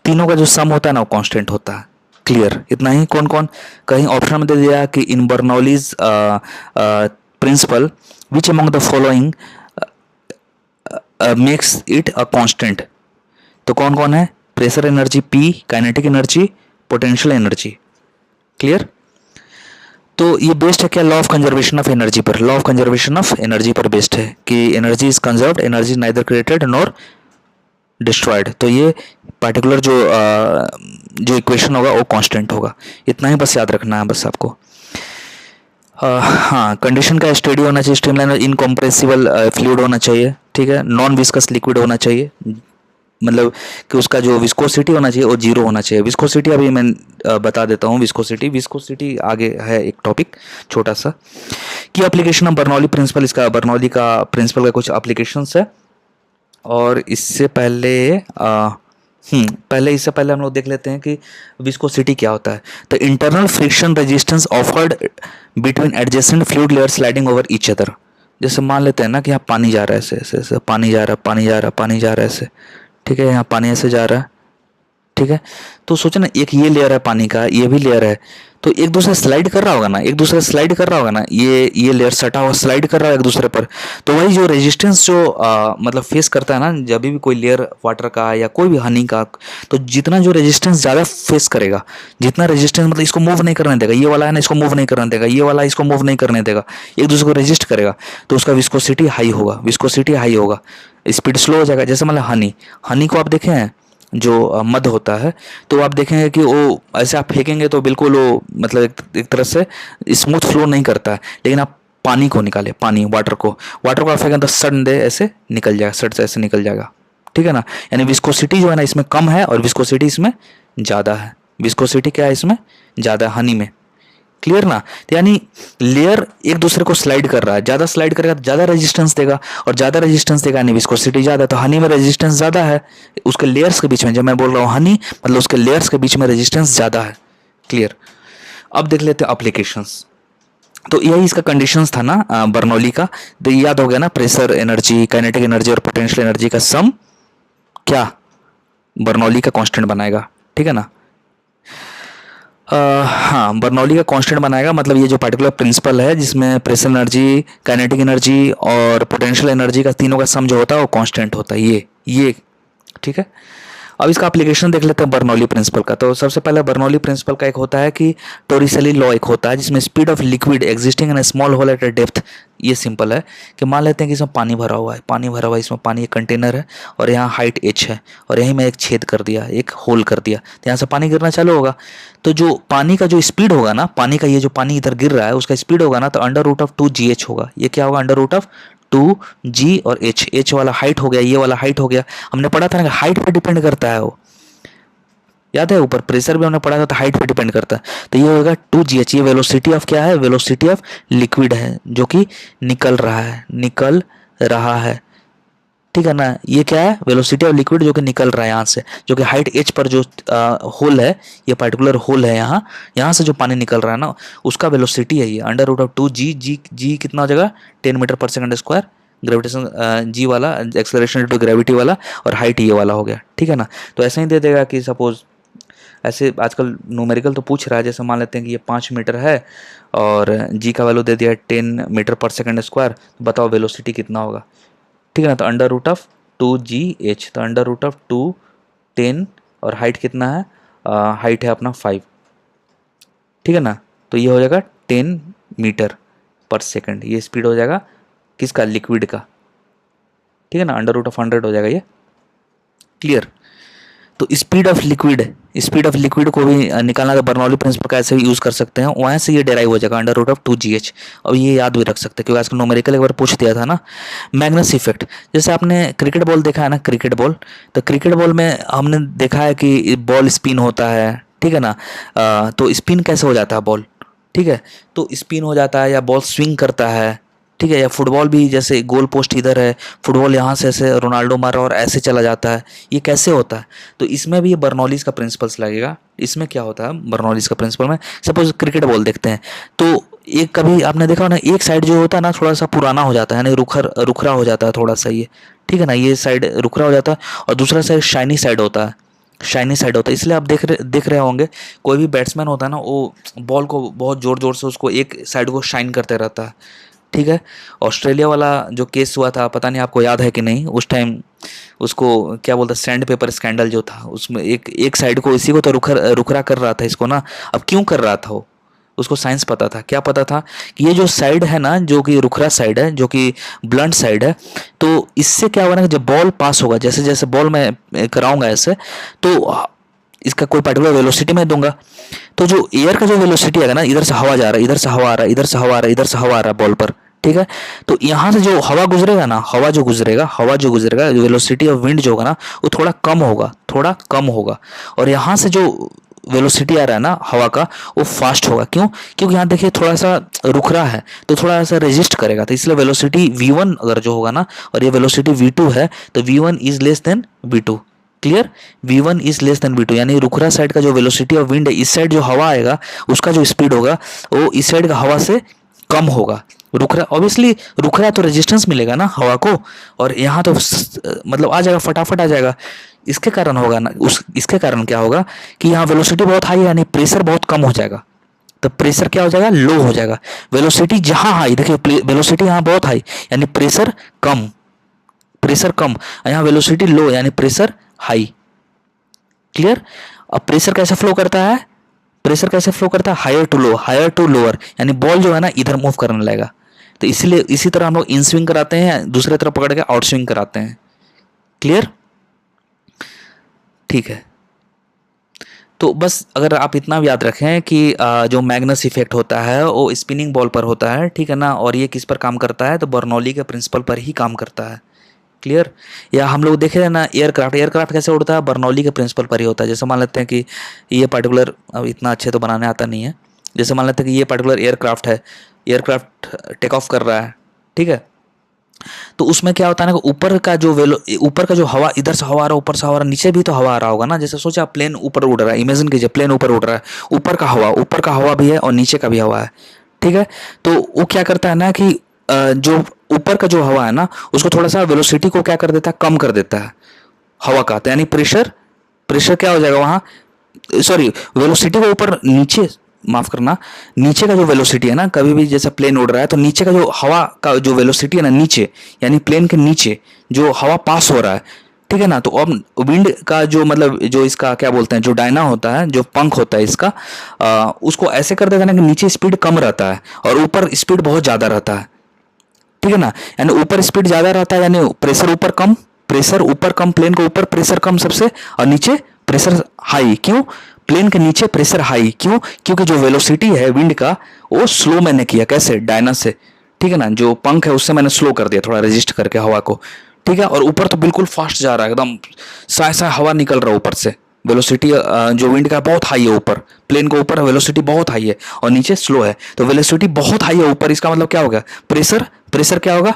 A: तीनों का जो सम होता है ना वो कांस्टेंट होता है। क्लियर, इतना ही। कौन कौन, कहीं ऑप्शन में दे दिया कि in Bernoulli's principle which among the following makes it a constant, तो कौन कौन है, pressure energy P, kinetic energy, potential energy. Clear. तो ये बेस्ड है क्या, law of conservation of energy पर, law of conservation of energy पर बेस्ड है कि energy is conserved, energy neither created nor destroyed. तो ये पार्टिकुलर जो इक्वेशन होगा वो कांस्टेंट होगा, इतना ही बस याद रखना है बस आपको। हाँ, कंडीशन का स्टेडी होना चाहिए, स्ट्रीमलाइन इनकॉम्प्रेसिबल फ्लूइड होना चाहिए, ठीक है, नॉन विस्कस लिक्विड होना चाहिए, मतलब कि उसका जो विस्कोसिटी होना चाहिए वो जीरो होना चाहिए। विस्कोसिटी अभी मैं बता देता हूँ, विस्कोसिटी आगे है एक टॉपिक छोटा सा। की एप्लीकेशन ऑफ बर्नौली प्रिंसिपल, इसका बर्नौली का प्रिंसिपल का कुछ एप्लीकेशंस है। और इससे पहले इससे पहले हम लोग देख लेते हैं कि विस्कोसिटी क्या होता है। तो internal friction resistance offered between adjacent fluid layer sliding over each other. जैसे मान लेते हैं ना कि यहाँ पानी जा रहा है, ऐसे ऐसे ऐसे पानी जा रहा है, पानी जा रहा है, पानी जा रहा है ऐसे, ठीक है, यहाँ पानी ऐसे जा रहा है, ठीक है। तो सोचो ना, एक ये लेयर है पानी का, ये भी लेयर है, तो एक दूसरे स्लाइड कर रहा होगा ना, एक दूसरे स्लाइड कर रहा होगा ना, ये लेयर सटा हुआ स्लाइड कर रहा है एक दूसरे पर। तो वही जो रेजिस्टेंस जो मतलब फेस करता है ना, जब भी कोई लेयर वाटर का या कोई भी हनी का, तो जितना जो रेजिस्टेंस ज़्यादा फेस करेगा, जितना रेजिस्टेंस मतलब इसको मूव नहीं करने देगा, ये वाला है ना इसको मूव नहीं करने देगा, ये वाला इसको मूव नहीं करने देगा, एक दूसरे को रेजिस्ट करेगा, तो उसका विस्कोसिटी हाई होगा, विस्कोसिटी हाई होगा, स्पीड स्लो हो जाएगा। जैसे मतलब हनी को आप देखें हैं, जो मध होता है, तो आप देखेंगे कि वो ऐसे आप फेंकेंगे तो बिल्कुल वो मतलब एक तरह से स्मूथ फ्लो नहीं करता है, लेकिन आप पानी को निकाले, वाटर को आप फेंकें तो सडन दे ऐसे निकल जाएगा, सड से ऐसे निकल जाएगा, ठीक है ना। यानी विस्कोसिटी जो है ना इसमें कम है और विस्कोसिटी इसमें ज़्यादा है। विस्कोसिटी क्या है इसमें, ज़्यादा है हनी में। क्लियर ना। तो यानी लेयर एक दूसरे को स्लाइड कर रहा है, ज़्यादा स्लाइड करेगा तो ज़्यादा रेजिस्टेंस देगा, और ज़्यादा रेजिस्टेंस देगा यानी विस्कोसिटी ज़्यादा। तो हनी में रेजिस्टेंस ज़्यादा है, उसके लेयर्स के बीच में, जब मैं बोल रहा हूँ हनी मतलब उसके लेयर्स के बीच में रेजिस्टेंस ज़्यादा है। क्लियर। अब देख लेते हैं अप्लीकेशंस। तो यही इसका कंडीशंस था ना बर्नौली का, तो याद हो गया ना, प्रेशर एनर्जी, काइनेटिक एनर्जी और पोटेंशियल एनर्जी का सम क्या बर्नौली का कांस्टेंट बनाएगा, ठीक है ना। हाँ, बर्नौली का कांस्टेंट बनाएगा, मतलब ये जो पार्टिकुलर प्रिंसिपल है जिसमें प्रेशर एनर्जी, काइनेटिक एनर्जी और पोटेंशियल एनर्जी का तीनों का सम जो होता है वो कांस्टेंट होता है, ये ठीक है। अब इसका एप्लीकेशन देख लेते हैं बर्नौली प्रिंसिपल का। तो सबसे पहले बर्नौली प्रिंसिपल का एक होता है कि टोरिसेली लॉ एक होता है जिसमें speed of liquid existing in a small hole at a depth. ये सिंपल है कि मान लेते हैं कि इसमें पानी भरा हुआ है, इसमें पानी एक कंटेनर है और यहाँ हाइट h है और यहीं मैं एक छेद कर दिया, एक होल कर दिया, तो यहाँ से पानी गिरना चालू होगा। तो जो पानी का जो स्पीड होगा ना, पानी का ये जो पानी इधर गिर रहा है उसका स्पीड होगा ना, तो √2gh होगा। ये क्या होगा, √2g और h वाला हाइट हो गया, ये वाला हाइट हो गया। हमने पढ़ा था ना हाइट पर डिपेंड करता है वो, याद है, ऊपर प्रेशर भी हमने पढ़ा था तो हाइट पे डिपेंड करता है। तो ये होगा 2gh। ये वेलोसिटी ऑफ क्या है, वेलोसिटी ऑफ लिक्विड है जो कि निकल रहा है, ठीक है ना। ये क्या है, वेलोसिटी ऑफ लिक्विड जो कि निकल रहा है यहाँ से, जो कि हाइट h पर जो होल है, ये पर्टिकुलर होल है, यहाँ से जो पानी निकल रहा है ना उसका वेलोसिटी है ये √2g। जी कितना हो जाएगा, 10 मीटर पर सेकंड स्क्वायर, ग्रेविटेशन जी वाला, एक्सेलरेशन ड्यू टू ग्रेविटी वाला, और हाइट ये वाला हो गया, ठीक है ना। तो ऐसा ही दे देगा कि सपोज ऐसे आजकल न्यूमेरिकल तो पूछ रहा है, जैसे मान लेते हैं कि ये 5 मीटर है और जी का वैल्यू दे दिया 10 मीटर पर सेकंड स्क्वायर, तो बताओ वेलोसिटी कितना होगा, ठीक है ना। तो √2gh, तो √2 10 और हाइट कितना है, हाइट है अपना 5, ठीक है ना। तो ये हो जाएगा 10 मीटर पर सेकंड, ये स्पीड हो जाएगा किसका, लिक्विड का, ठीक है ना। √100 हो जाएगा ये क्लियर। तो स्पीड ऑफ लिक्विड को भी निकालना तो बर्नौली प्रिंसिपल का ऐसे भी यूज़ कर सकते हैं, वहाँ से ये डेराइव हो जाएगा √2gh। अब ये याद भी रख सकते हैं क्योंकि आजकल न्यूमेरिकल एक बार पूछ दिया था ना। मैग्नस इफेक्ट, जैसे आपने क्रिकेट बॉल देखा है ना, क्रिकेट बॉल, तो क्रिकेट बॉल में हमने देखा है कि बॉल स्पिन होता है, ठीक है ना। तो स्पिन कैसे हो जाता है बॉल, ठीक है, तो स्पिन हो जाता है या बॉल स्विंग करता है, ठीक है। या फुटबॉल भी, जैसे गोल पोस्ट इधर है, फुटबॉल यहाँ से ऐसे रोनाल्डो मारा और ऐसे चला जाता है, ये कैसे होता है। तो इसमें भी ये बर्नौलीज का प्रिंसिपल्स लगेगा। इसमें क्या होता है बर्नौलीज का प्रिंसिपल में, सपोज क्रिकेट बॉल देखते हैं, तो एक कभी आपने देखा हो ना, एक साइड जो होता है ना थोड़ा सा पुराना हो जाता है, यानी रुखरा हो जाता है थोड़ा सा ये, ठीक है ना, ये साइड रुखरा हो जाता है और दूसरा साइड शाइनी साइड होता है, शाइनी साइड होता है। इसलिए आप देख रहे होंगे कोई भी बैट्समैन होता है ना, वो बॉल को बहुत ज़ोर ज़ोर से उसको एक साइड को शाइन करते रहता है, ठीक है। ऑस्ट्रेलिया वाला जो केस हुआ था, पता नहीं आपको याद है कि नहीं, उस टाइम उसको क्या बोलते हैं, सैंड पेपर स्कैंडल जो था, उसमें एक एक साइड को, इसी को तो रुखरा कर रहा था इसको ना। अब क्यों कर रहा था वो, उसको साइंस पता था, क्या पता था कि ये जो साइड है ना, जो कि रुखरा साइड है, जो कि ब्लंट साइड है, तो इससे क्या होगा ना कि जब बॉल पास होगा, जैसे जैसे बॉल मैं कराऊंगा ऐसे, तो इसका कोई पर्टिकुलर वेलोसिटी मैं दूंगा, तो जो एयर का जो वेलोसिटी है ना, इधर से हवा जा रहा है, इधर से हवा आ रहा है, इधर से हवा आ रहा है, इधर से हवा आ रहा है बॉल पर, ठीक है। तो यहाँ से जो हवा गुजरेगा ना, हवा जो गुजरेगा वेलोसिटी ऑफ विंड जो होगा ना, वो थोड़ा कम होगा। और यहाँ से जो वेलोसिटी आ रहा है ना हवा का, वो फास्ट होगा। क्यों? क्योंकि यहाँ देखिए थोड़ा सा रुख रहा है, तो थोड़ा सा रेजिस्ट करेगा, तो इसलिए वेलोसिटी v1 अगर जो होगा ना, और ये वेलोसिटी v2 है, तो v1 is less than v2। Clear? v1 is less than v2, यानी रुखरा साइड का जो वेलोसिटी ऑफ विंड है, इस साइड जो हवा आएगा उसका जो स्पीड होगा वो इस साइड का हवा से कम होगा। रुखरा ऑब्वियसली, रुखरा तो रेजिस्टेंस मिलेगा ना हवा को, और यहाँ तो मतलब आ जाएगा, फटाफट आ जाएगा। इसके कारण होगा ना, इसके कारण क्या होगा कि यहाँ वेलोसिटी बहुत हाई है, यानी प्रेशर बहुत कम हो जाएगा। तो प्रेशर क्या हो जाएगा, लो हो जाएगा। वेलोसिटी जहाँ हाई, देखिए वेलोसिटी यहाँ बहुत हाई, यानी प्रेशर कम, यहाँ वेलोसिटी लो, यानी प्रेशर हाई। क्लियर? अब प्रेशर कैसे फ्लो करता है, हायर टू लोअर, यानी बॉल जो है ना इधर मूव करने लगेगा। तो इसलिए इसी तरह हम लोग इन स्विंग कराते हैं, दूसरे तरफ पकड़ के आउट स्विंग कराते हैं। क्लियर? ठीक है। तो बस अगर आप इतना भी याद रखें कि जो मैग्नस इफेक्ट होता है वो स्पिनिंग बॉल पर होता है, ठीक है ना, और ये किस पर काम करता है, तो बर्नौली के प्रिंसिपल पर ही काम करता है। क्लियर? या हम लोग देखे हैं ना एयरक्राफ्ट कैसे उड़ता है, बर्नौली के प्रिंसिपल पर ही होता है। जैसे मान लेते हैं कि ये पर्टिकुलर, अब इतना अच्छे तो बनाने आता नहीं है, जैसे मान लेते हैं कि ये पर्टिकुलर एयरक्राफ्ट है, एयरक्राफ्ट टेक ऑफ कर रहा है, ठीक है। तो उसमें क्या होता है ना, ऊपर का जो हवा, इधर से हवा आ रहा है, ऊपर से हवा आ रहा है, नीचे भी तो हवा आ रहा होगा ना। जैसे सोचा प्लेन ऊपर उड़ रहा है, इमेजिन कीजिए प्लेन ऊपर उड़ रहा है, ऊपर का हवा भी है और नीचे का भी हवा है, ठीक है। तो वो क्या करता है ना कि जो ऊपर का जो हवा है ना, उसको थोड़ा सा वेलोसिटी को क्या कर देता है, कम कर देता है हवा का। तो यानी प्रेशर क्या हो जाएगा वहाँ, सॉरी, वेलोसिटी को ऊपर नीचे, माफ करना, नीचे का जो वेलोसिटी है ना, कभी भी जैसे प्लेन उड़ रहा है तो नीचे का जो हवा का जो वेलोसिटी है ना नीचे, यानी प्लेन के नीचे जो हवा पास हो रहा है, ठीक है ना। तो अब विंड का जो मतलब जो इसका क्या बोलते हैं, जो डायना होता है, जो पंख होता है इसका, उसको ऐसे कर देता है ना कि नीचे स्पीड कम रहता है और ऊपर स्पीड बहुत ज़्यादा रहता है, ठीक है ना। यानी ऊपर स्पीड ज़्यादा रहता है, यानी प्रेशर ऊपर कम, प्लेन के ऊपर प्रेशर कम सबसे, और नीचे प्रेशर हाई। क्यों? प्लेन के नीचे प्रेशर हाई, क्यों? क्योंकि जो वेलोसिटी है विंड का वो स्लो मैंने किया, कैसे, डायना से, ठीक है ना, जो पंख है उससे मैंने स्लो कर दिया, थोड़ा रेजिस्ट करके हवा को, ठीक है। और ऊपर तो बिल्कुल फास्ट जा रहा है, एकदम साय हवा निकल रहा है ऊपर से। वेलोसिटी जो विंड का बहुत हाई है, ऊपर प्लेन के ऊपर वेलोसिटी बहुत हाई है और नीचे स्लो है, तो वेलोसिटी बहुत हाई है ऊपर, इसका मतलब क्या होगा, प्रेशर क्या होगा,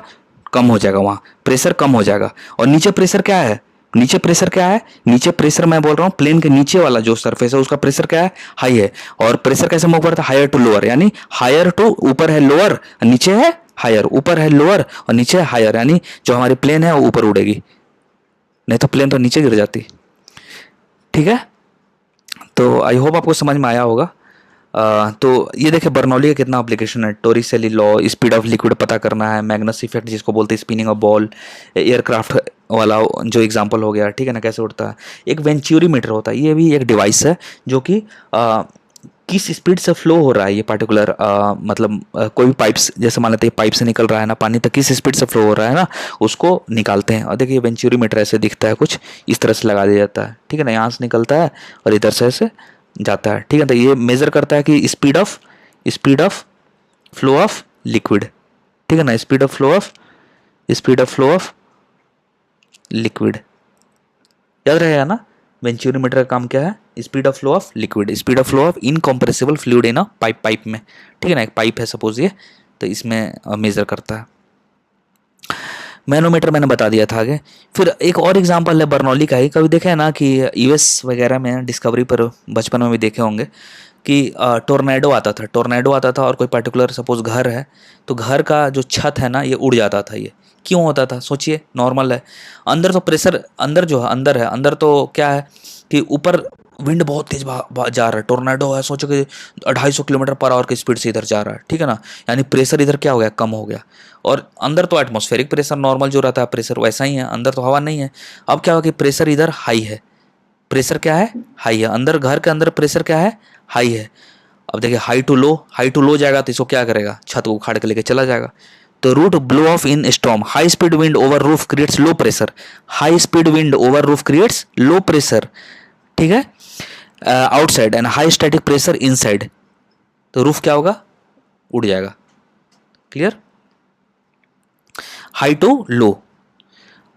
A: कम हो जाएगा, वहाँ प्रेशर कम हो जाएगा। और नीचे प्रेशर क्या है, नीचे प्रेशर मैं बोल रहा हूँ, प्लेन के नीचे वाला जो सरफेस है उसका प्रेशर क्या है, हाई है। और प्रेशर कैसे मूव करता है, हायर टू लोअर, यानी हायर टू, ऊपर है लोअर, नीचे है हायर, ऊपर है लोअर और नीचे है हायर, यानी जो हमारी प्लेन है वो ऊपर उड़ेगी, नहीं तो प्लेन तो नीचे गिर जाती। ठीक है, तो आई होप आपको समझ में आया होगा। तो ये देखिए बर्नौली का कितना एप्लीकेशन है, Torricelli law, speed of liquid पता करना है, मैग्नस इफेक्ट जिसको बोलते हैं स्पिनिंग ऑफ बॉल, एयरक्राफ्ट वाला जो एग्जांपल हो गया, ठीक है ना, कैसे उड़ता है। एक वेंचुरी मीटर होता है, ये भी एक डिवाइस है जो कि किस स्पीड से फ्लो हो रहा है ये पार्टिकुलर मतलब कोई भी पाइप्स, जैसे मान लेते हैं पाइप से निकल रहा है ना पानी, तो किस स्पीड से फ्लो हो रहा है ना, उसको निकालते हैं। और देखिए वेंचुरीमीटर ऐसे दिखता है, कुछ इस तरह से लगा दिया जाता है, ठीक है ना, यहाँ से निकलता है और इधर से ऐसे जाता है, ठीक है। तो ये मेजर करता है कि speed of flow of liquid, ठीक है ना, speed of flow of liquid, याद रहेगा ना। वेंचुरीमीटर का काम क्या है, speed of flow of liquid, speed of flow of incompressible fluid in a pipe में, ठीक है ना, एक पाइप है सपोज ये, तो इसमें मेजर करता है। मैनोमीटर मैंने बता दिया था आगे। फिर एक और एग्जांपल है बर्नौली का ही, कभी देखे है ना कि यूएस वगैरह में डिस्कवरी पर बचपन में भी देखे होंगे कि टोर्नेडो आता था और कोई पर्टिकुलर सपोज घर है, तो घर का जो छत है ना ये उड़ जाता था। ये क्यों होता था सोचिए, नॉर्मल है, अंदर तो प्रेशर, अंदर जो है अंदर तो क्या है कि ऊपर विंड बहुत तेज जा रहा है, टोर्नेडो है, सोचो कि 250 किलोमीटर पर आवर की स्पीड से इधर जा रहा है, ठीक है ना, यानी प्रेशर इधर क्या हो गया, कम हो गया। और अंदर तो एटमॉस्फेरिक प्रेशर नॉर्मल जो रहता है प्रेशर वैसा ही है, अंदर तो हवा नहीं है। अब क्या हुआ कि प्रेशर इधर हाई है, प्रेशर क्या है, हाई है, अंदर घर के अंदर प्रेशर क्या है, हाई है। अब देखिए हाई टू लो जाएगा तो इसको क्या करेगा, छत को उखाड़ के लेके चला जाएगा। तो roof blow off in storm, high speed wind over roof creates low pressure, high speed wind over roof creates low pressure, ठीक है, outside, and high static pressure inside, तो रूफ क्या होगा, उड़ जाएगा। Clear, high to low.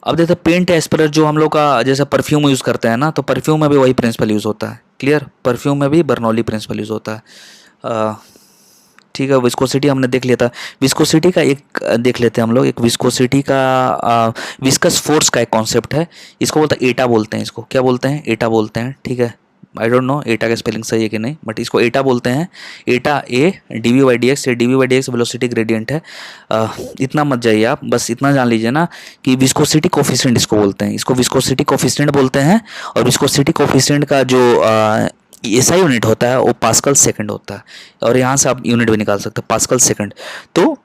A: अब देखते paint एस्पेरर जो हम लोग का जैसे परफ्यूम यूज़ करते हैं ना, तो परफ्यूम में भी वही प्रिंसिपल यूज़ होता है। क्लियर, परफ्यूम में भी बर्नौली प्रिंसिपल यूज़ होता है। ठीक है, विस्कोसिटी हमने देख लिया था। विस्कोसिटी का एक देख लेते हैं हम लोग, एक विस्कोसिटी का विस्कस फोर्स का एक कॉन्सेप्ट है, इसको बोलते हैं एटा बोलते हैं, इसको क्या बोलते हैं, एटा बोलते हैं, ठीक है। आई डोंट नो एटा का स्पेलिंग सही है कि नहीं, बट इसको एटा बोलते हैं। एटा ए dv/dx, ये dv/dx वेलोसिटी ग्रेडियंट है। इतना मत जाइए आप, बस इतना जान लीजिए ना कि विस्कोसिटी कोफिशिएंट इसको बोलते हैं, इसको विस्कोसिटी कोफिशिएंट बोलते हैं। और विस्कोसिटी कोफिशिएंट का जो एसआई यूनिट होता है वो पास्कल सेकंड होता है, और यहाँ से आप यूनिट भी निकाल सकते हैं पास्कल सेकंड। तो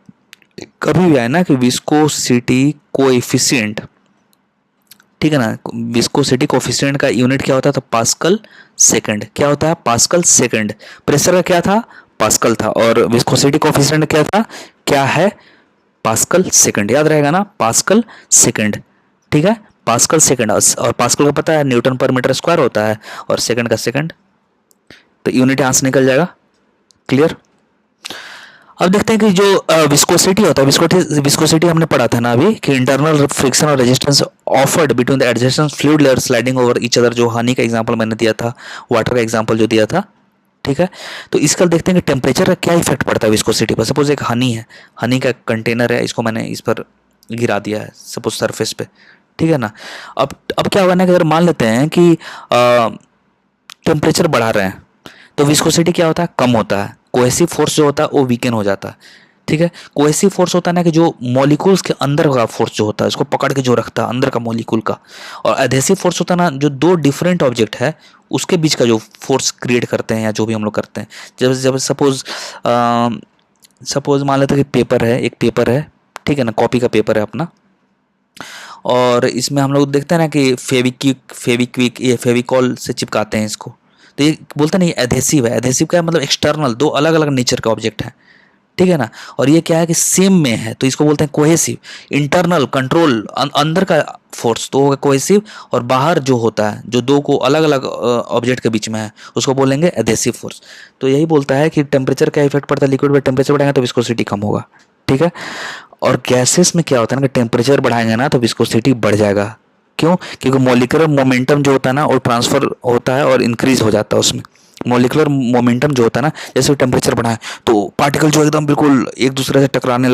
A: कभी भी आए ना कि विस्कोसिटी कोएफिशिएंट, ठीक है ना, विस्कोसिटी कोफिशिएंट का यूनिट क्या होता है, तो पास्कल सेकंड, क्या होता है, पास्कल सेकंड। प्रेशर का क्या था, पास्कल था, और विस्कोसिटी कोफिशिएंट क्या था, क्या है, पास्कल सेकंड, याद रहेगा ना, पास्कल सेकंड, ठीक है, पास्कल सेकंड। और पास्कल का पता है न्यूटन पर मीटर स्क्वायर होता है, और सेकंड का सेकंड, तो यूनिट यहाँ से निकल जाएगा। क्लियर, अब देखते हैं कि जो विस्कोसिटी होता है, विस्कोसिटी हमने पढ़ा था ना अभी कि इंटरनल फ्रिक्शन और resistance offered between the adjacent fluid layer sliding over each other, जो हनी का एग्जांपल मैंने दिया था, वाटर का एग्जांपल जो दिया था, ठीक है। तो इसका देखते हैं कि टेम्परेचर का क्या इफेक्ट पड़ता है विस्कोसिटी पर। सपोज एक हनी है, हनी का कंटेनर है, इसको मैंने इस पर गिरा दिया है सपोज सरफेस पे, ठीक है ना। अब क्या होगा ना कि अगर मान लेते हैं कि टेम्परेचर बढ़ा रहे हैं तो विस्कोसिटी क्या होता है, कम होता है, कोहेसिव फोर्स जो होता है वो वीकेन हो जाता है, ठीक है। कोहेसिव फोर्स होता है ना कि जो मॉलिक्यूल्स के अंदर का फोर्स जो होता है उसको पकड़ के जो रखता है अंदर का मॉलिक्यूल का, और एडहेसिव फोर्स होता है ना जो दो डिफरेंट ऑब्जेक्ट है उसके बीच का जो फोर्स क्रिएट करते हैं या जो भी हम लोग करते हैं। जब सपोज मान लेते हैं कि पेपर है, ठीक है ना, कॉपी का पेपर है अपना, और इसमें हम लोग देखते हैं ना कि फेविक्विक ये फेविकॉल से चिपकाते हैं इसको, तो ये बोलते हैं ना ये एडहेसिव है। एडहेसिव क्या है, मतलब एक्सटर्नल, दो अलग अलग नेचर का ऑब्जेक्ट है, ठीक है ना। और ये क्या है कि सेम में है तो इसको बोलते हैं कोहेसिव। इंटरनल कंट्रोल, अंदर का फोर्स तो होगा कोहेसिव, और बाहर जो होता है जो दो को अलग अलग ऑब्जेक्ट के बीच में है उसको बोलेंगे एडहेसिव फोर्स। तो यही बोलता है कि टेम्परेचर का इफेक्ट पड़ता है लिक्विड में, टेम्परेचर बढ़ाएंगे तो विस्कोसिटी कम होगा, ठीक है। और गैसेस में क्या होता है ना कि टेम्परेचर बढ़ाएंगे ना तो विस्कोसिटी बढ़ जाएगा। क्यों, क्योंकि मॉलिक्यूलर मोमेंटम जो होता है ना वो ट्रांसफर होता है और इंक्रीज हो जाता है उसमें। मॉलिक्यूलर मोमेंटम जो होता है ना, जैसे टेम्परेचर बढ़ा है तो पार्टिकल जो एकदम बिल्कुल एक दूसरे से टकराने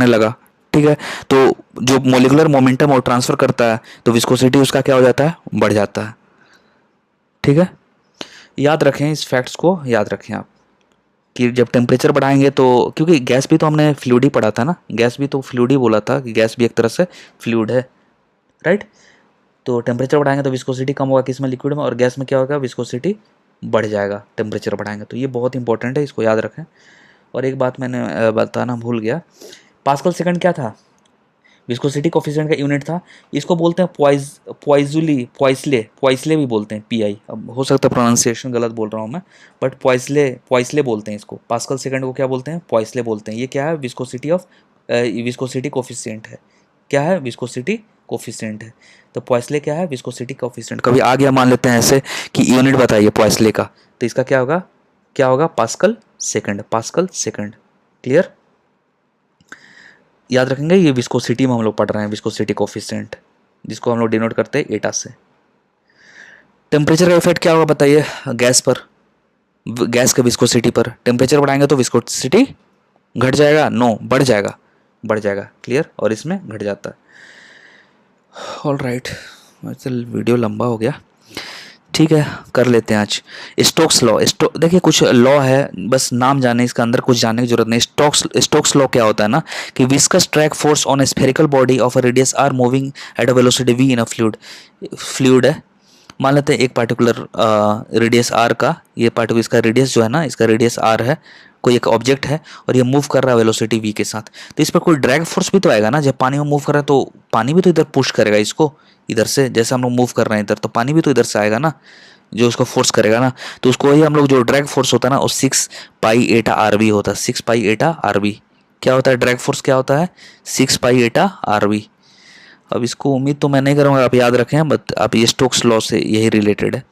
A: लगा, ठीक है। तो जो मॉलिक्यूलर मोमेंटम वो ट्रांसफर करता है तो विस्कोसिटी उसका क्या हो जाता है, बढ़ जाता है, ठीक है। याद रखें, इस फैक्ट्स को याद रखें आप कि जब टेम्परेचर बढ़ाएंगे तो, क्योंकि गैस भी तो हमने फ्लूइड ही पढ़ा था ना, गैस भी तो फ्लूइड ही बोला था कि गैस भी एक तरह से फ्लूइड है, राइट। तो टेम्परेचर बढ़ाएंगे तो विस्कोसिटी कम होगा किसमें, लिक्विड में, और गैस में क्या होगा, विस्कोसिटी बढ़ जाएगा टेम्परेचर बढ़ाएंगे। तो ये बहुत इंपॉर्टेंट है, इसको याद रखें। और एक बात मैंने बताना भूल गया, पास्कल सेकंड क्या था, विस्कोसिटी कोफिशिएंट का यूनिट था, इसको बोलते हैं पॉइसले भी बोलते हैं, पीआई। अब हो सकता है प्रोनाउंसिएशन गलत बोल रहा हूँ मैं, बट पॉइसले बोलते हैं इसको। पास्कल सेकंड को क्या बोलते हैं? पॉइसले बोलते हैं। ये क्या है? विस्कोसिटी कोफिशिएंट है। क्या है? विस्कोसिटी कोफिशिएंट है। तो पॉइसले क्या है? Viscosity coefficient. कभी आ गया मान लेते हैं ऐसे कि यूनिट बताइए पॉइसले का, तो इसका क्या होगा? क्या होगा? Pascal second, pascal second. Clear? याद रखेंगे, ये विस्कोसिटी में हम लोग पढ़ रहे हैं, विस्कोसिटी कोफिशिएंट, जिसको हम लोग डिनोट करते हैं एटा से। टेम्परेचर का इफेक्ट क्या होगा बताइए गैस पर, गैस के विस्कोसिटी पर? टेम्परेचर बढ़ाएंगे तो विस्कोसिटी घट जाएगा? नो, बढ़ जाएगा, बढ़ जाएगा। क्लियर? और इसमें घट जाता है। ऑल राइट, चल वीडियो लंबा हो गया, ठीक है, कर लेते हैं आज। स्टोक्स लॉ, देखिए कुछ लॉ है, बस नाम जाने, इसका अंदर कुछ जानने की जरूरत नहीं। स्टोक्स लॉ क्या होता है ना, कि viscous drag force on a spherical body of a radius R moving at a velocity v in a fluid है। मान लेते हैं एक पार्टिकुलर रेडियस आर का, ये पार्टिकुलर इसका रेडियस जो है ना, इसका रेडियस आर है, कोई एक ऑब्जेक्ट है और ये मूव कर रहा है वेलोसिटी v के साथ, तो इस पर कोई ड्रैग फोर्स भी तो आएगा ना। जब पानी में मूव कर रहा है तो पानी भी तो इधर पुश करेगा इसको, इधर से, जैसे हम लोग मूव कर रहे हैं इधर, तो पानी भी तो इधर से आएगा ना, जो उसको फोर्स करेगा ना। तो उसको ही हम लोग, जो ड्रैग फोर्स होता है ना, वो 6 पाई एटा आर वी होता है। 6 पाई एटा आर वी क्या होता है? ड्रैग फोर्स क्या होता है? 6 पाई एटा आर वी। अब इसको उम्मीद तो मैं नहीं करूँगा आप याद रखें, बट आप ये स्टोक्स लॉ से यही रिलेटेड है।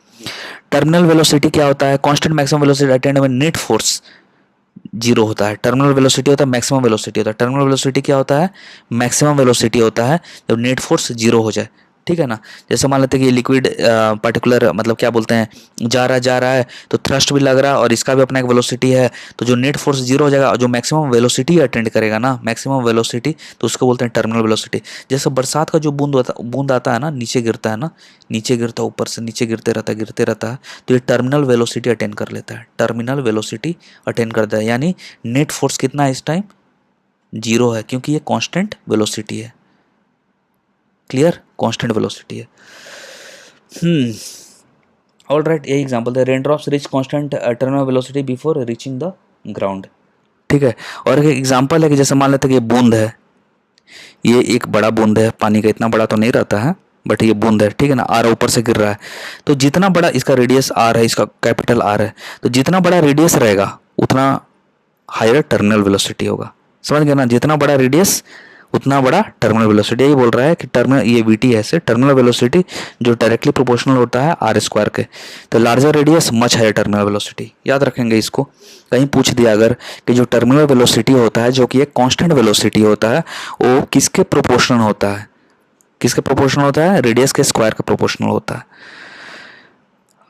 A: टर्मिनल वेलोसिटी क्या होता है? Constant maximum velocity attend when net force zero होता है। टर्मिनल वेलोसिटी होता है, मैक्सिमम वेलोसिटी होता है। टर्मिनल वेलोसिटी क्या होता है? मैक्सिमम वेलोसिटी होता है जब नेट फोर्स जीरो हो जाए, ठीक है ना। जैसे मान लेते हैं कि लिक्विड पर्टिकुलर, मतलब क्या बोलते हैं, जा रहा है तो थ्रस्ट भी लग रहा है और इसका भी अपना एक वेलोसिटी है, तो जो नेट फोर्स जीरो हो जाएगा, जो मैक्सिमम वेलोसिटी अटेंड करेगा ना, मैक्सिमम वेलोसिटी, तो उसको बोलते हैं टर्मिनल वेलोसिटी। जैसे बरसात का जो बूंद आता है ना, नीचे गिरता है ना, नीचे गिरता है, ऊपर से नीचे गिरते रहता है, तो ये टर्मिनल वेलोसिटी अटेंड कर लेता है, टर्मिनल वेलोसिटी अटेंड करता है। यानी नेट फोर्स कितना है इस टाइम? जीरो है, क्योंकि ये कांस्टेंट वेलोसिटी है। क्लियर? कांस्टेंट वेलोसिटी है। ऑल राइट, ये एग्जांपल है, rain drops reach constant terminal velocity before reaching the ground, ठीक है। और एक एग्जांपल है कि जैसे मान लेते हैं कि ये बूंद है, ये एक बड़ा बूंद है, पानी का इतना बड़ा तो नहीं रहता है, बट ये बूंद है, ठीक है ना, आर ऊपर से गिर रहा है, तो जितना बड़ा इसका रेडियस आर है, इसका कैपिटल आर है, तो जितना बड़ा रेडियस रहेगा उतना हायर टर्मिनल वेलोसिटी होगा। समझ गए ना? जितना बड़ा रेडियस उतना बड़ा टर्मिनल वेलोसिटी। यही बोल रहा है कि टर्मिनल, ये वीटी है ऐसे, टर्मिनल वेलोसिटी जो डायरेक्टली प्रोपोर्शनल होता है आर स्क्वायर के, तो larger radius much higher terminal velocity. याद रखेंगे इसको, कहीं पूछ दिया अगर कि जो टर्मिनल वेलोसिटी होता है, जो कि एक कांस्टेंट वेलोसिटी होता है, वो किसके प्रोपोर्शनल होता है? किसके प्रोपोर्शनल होता है? रेडियस के स्क्वायर के प्रोपोर्शनल होता है।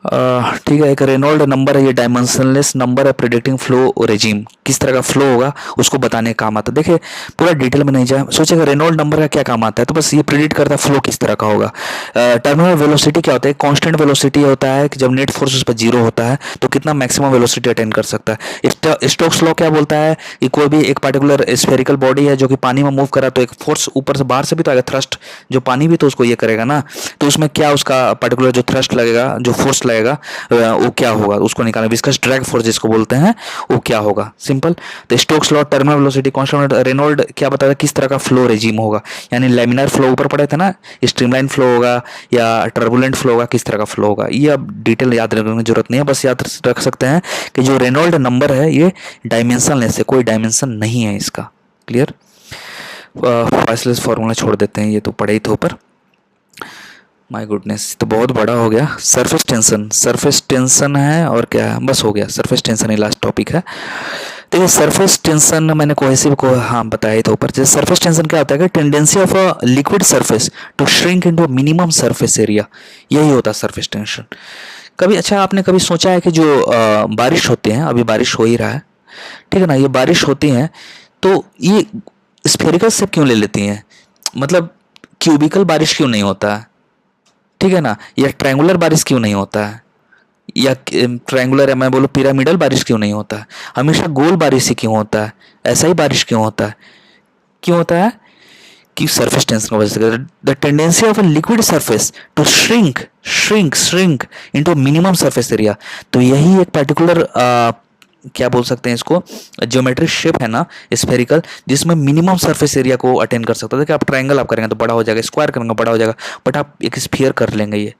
A: ठीक है। एक रेनॉल्ड नंबर है, ये डायमेंशनलेस नंबर है, प्रिडिक्टिंग फ्लो रेजिम, किस तरह का फ्लो होगा उसको बताने का काम आता है। देखिए पूरा डिटेल में नहीं जाए, सोचेगा रेनॉल्ड नंबर का क्या काम आता है, तो बस ये प्रिडिक्ट करता है फ्लो किस तरह का होगा। टर्मिनल वेलोसिटी क्या होता है? कांस्टेंट वेलोसिटी होता है कि जब नेट फोर्स उस पर जीरो होता है तो कितना मैक्सिमम वेलोसिटी अटेंड कर सकता है। स्टोक्स लॉ क्या बोलता है कि कोई भी एक पार्टिकुलर स्फेरिकल बॉडी है जो कि पानी में मूव कर रहा है, तो एक फोर्स ऊपर से, बाहर से भी तो आएगा थ्रस्ट, जो पानी भी तो उसको ये करेगा ना, तो उसमें क्या उसका पार्टिकुलर जो थ्रस्ट लगेगा, जो फोर्स लगेगा, वो क्या होगा, उसको निकालना। विस्कस ड्रैग फोर्स जिसको बोलते हैं, वो क्या होगा? सिंपल। तो Stokes law, terminal velocity, constant, Reynold क्या बताता है किस तरह का फ्लो रेजिम होगा, यानी लैमिनार फ्लो ऊपर पढ़े थे ना, स्ट्रीमलाइन फ्लो होगा या टर्बुलेंट फ्लो होगा, किस तरह का फ्लो होगा। ये अब डिटेल याद रखने की जरूरत नहीं है, बस याद रख सकते हैं कि जो रेनॉल्ड नंबर है ये डायमेंशनलेस है, कोई डायमेंशन नहीं है इसका। क्लियर? फाइसलेस फॉर्मूला छोड़ देते हैं, ये तो पढ़े ही थे ऊपर। माय गुडनेस, तो बहुत बड़ा हो गया। सरफेस टेंशन है और क्या है, बस हो गया, सरफेस टेंशन ही लास्ट टॉपिक है। तो ये सरफेस टेंशन मैंने कोहेसिव को हाँ बताया था ऊपर। जैसे सरफेस टेंशन क्या होता है कि tendency of a liquid surface to shrink into minimum surface area, यही होता है सरफेस टेंशन। कभी अच्छा आपने कभी सोचा है कि जो बारिश होती है, अभी बारिश हो ही रहा है, ठीक है ना, ये बारिश होती है तो ये स्फेरिकल शेप क्यों ले लेती हैं? मतलब क्यूबिकल बारिश क्यों नहीं होता है, ठीक है ना, या ट्रायंगुलर बारिश क्यों नहीं होता है, या ट्रायंगुलर या मैं बोलूँ पिरामिडल बारिश क्यों नहीं होता है? हमेशा गोल बारिश ही क्यों होता है? ऐसा ही बारिश क्यों होता है? क्यों होता है? कि सरफेस टेंशन की वजह से। The tendency of a liquid surface to shrink into minimum surface area, तो यही एक पर्टिकुलर क्या बोल सकते हैं इसको, ज्योमेट्रिक शेप है ना स्फेरिकल, जिसमें मिनिमम सरफेस एरिया को अटेन कर सकता है। देखिए आप ट्रायंगल आप करेंगे तो बड़ा हो जाएगा, स्क्वायर करेंगे बड़ा हो जाएगा, बट आप एक स्फीयर कर लेंगे, ये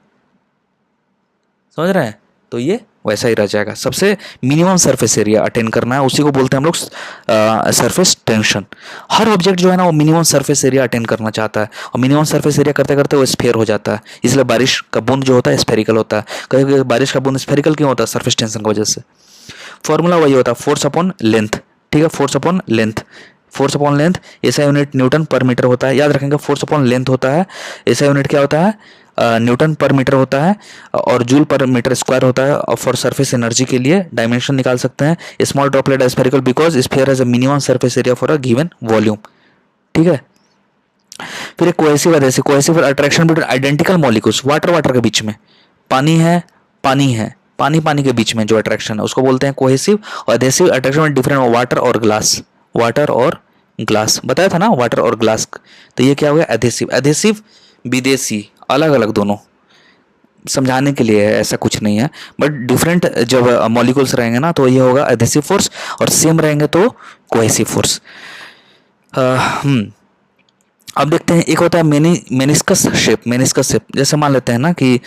A: समझ रहे हैं, तो ये वैसा ही रह जाएगा। सबसे मिनिमम सरफेस एरिया अटेन करना है, उसी को बोलते हैं हम लोग सरफेस टेंशन। हर ऑब्जेक्ट जो है ना वो मिनिमम सरफेस एरिया अटेन करना चाहता है, और मिनिमम सरफेस एरिया करते करते वो स्फेयर हो जाता है। इसलिए बारिश का बूंद जो होता है स्फेरिकल होता है। कभी कभी बारिश का बूंद स्फेरिकल क्यों होता है, सरफेस टेंशन की वजह से। फॉर्मूला वही होता है, फोर्स अपॉन लेंथ, ठीक है, force upon length, force upon length ऐसा यूनिट न्यूटन पर मीटर होता है, याद रखेंगे। फोर्स अपॉन लेंथ होता है, ऐसा यूनिट क्या होता है, न्यूटन पर मीटर होता है, और जूल पर मीटर स्क्वायर होता है। और फॉर सरफेस एनर्जी के लिए डायमेंशन निकाल सकते हैं। Small droplet spherical because sphere has a minimum surface area for a given volume, ठीक है। फिर एक cohesive adhesive, cohesive attraction between identical molecules, water water के बीच में, पानी है पानी है, पानी पानी के बीच में जो अट्रैक्शन है उसको बोलते हैं कोहेसिव। और एडहेसिव अट्रैक्शन में डिफरेंट वाटर और ग्लास, वाटर और ग्लास बताया था ना, वाटर और ग्लास। तो ये क्या हो गया एडहेसिव। एडहेसिव विदेशी, अलग अलग दोनों, समझाने के लिए है, ऐसा कुछ नहीं है, बट डिफरेंट जब मॉलिक्यूल्स रहेंगे ना तो ये होगा एडहेसिव फोर्स, और सेम रहेंगे तो कोहेसिव फोर्स। अब देखते हैं, एक होता है मेनिस्कस शेप। मेनिस्कस शेप जैसे मान लेते हैं ना कि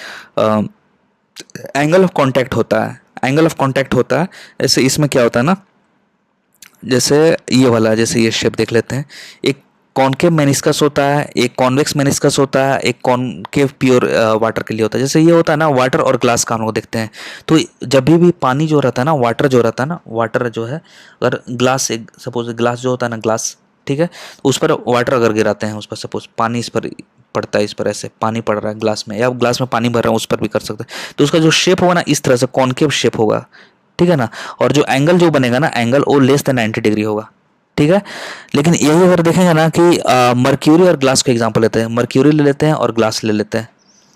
A: एंगल ऑफ कांटेक्ट होता है, एंगल ऑफ कांटेक्ट होता है। जैसे इसमें क्या होता है ना, जैसे ये वाला, जैसे ये शेप देख लेते हैं, एक कॉनकेव मेनिस्कस होता है, एक कॉन्वेक्स मेनिस्कस होता है, एक कॉनकेव प्योर वाटर के लिए होता है। जैसे ये होता है ना वाटर और ग्लास का हम लोग देखते हैं, तो जब भी पानी जो रहता है ना, वाटर जो रहता है ना, वाटर जो है, अगर ग्लास, एक सपोज ग्लास जो होता है ना, ग्लास, ठीक है, तो उस पर वाटर अगर गिराते हैं, उस पर सपोज पानी इस पर पड़ता है, इस पर ऐसे पानी पड़ रहा है ग्लास में, या ग्लास में पानी भर रहा है, उस पर भी कर सकते हैं। तो उसका जो शेप होगा ना इस तरह से कॉनकेव शेप होगा, ठीक है ना। और जो एंगल जो बनेगा ना, एंगल वो लेस देन 90 डिग्री होगा, ठीक है। लेकिन यही अगर देखेंगे ना कि मर्क्यूरी और ग्लास को एग्जांपल लेते हैं, मर्क्यूरी ले लेते हैं और ग्लास ले लेते हैं।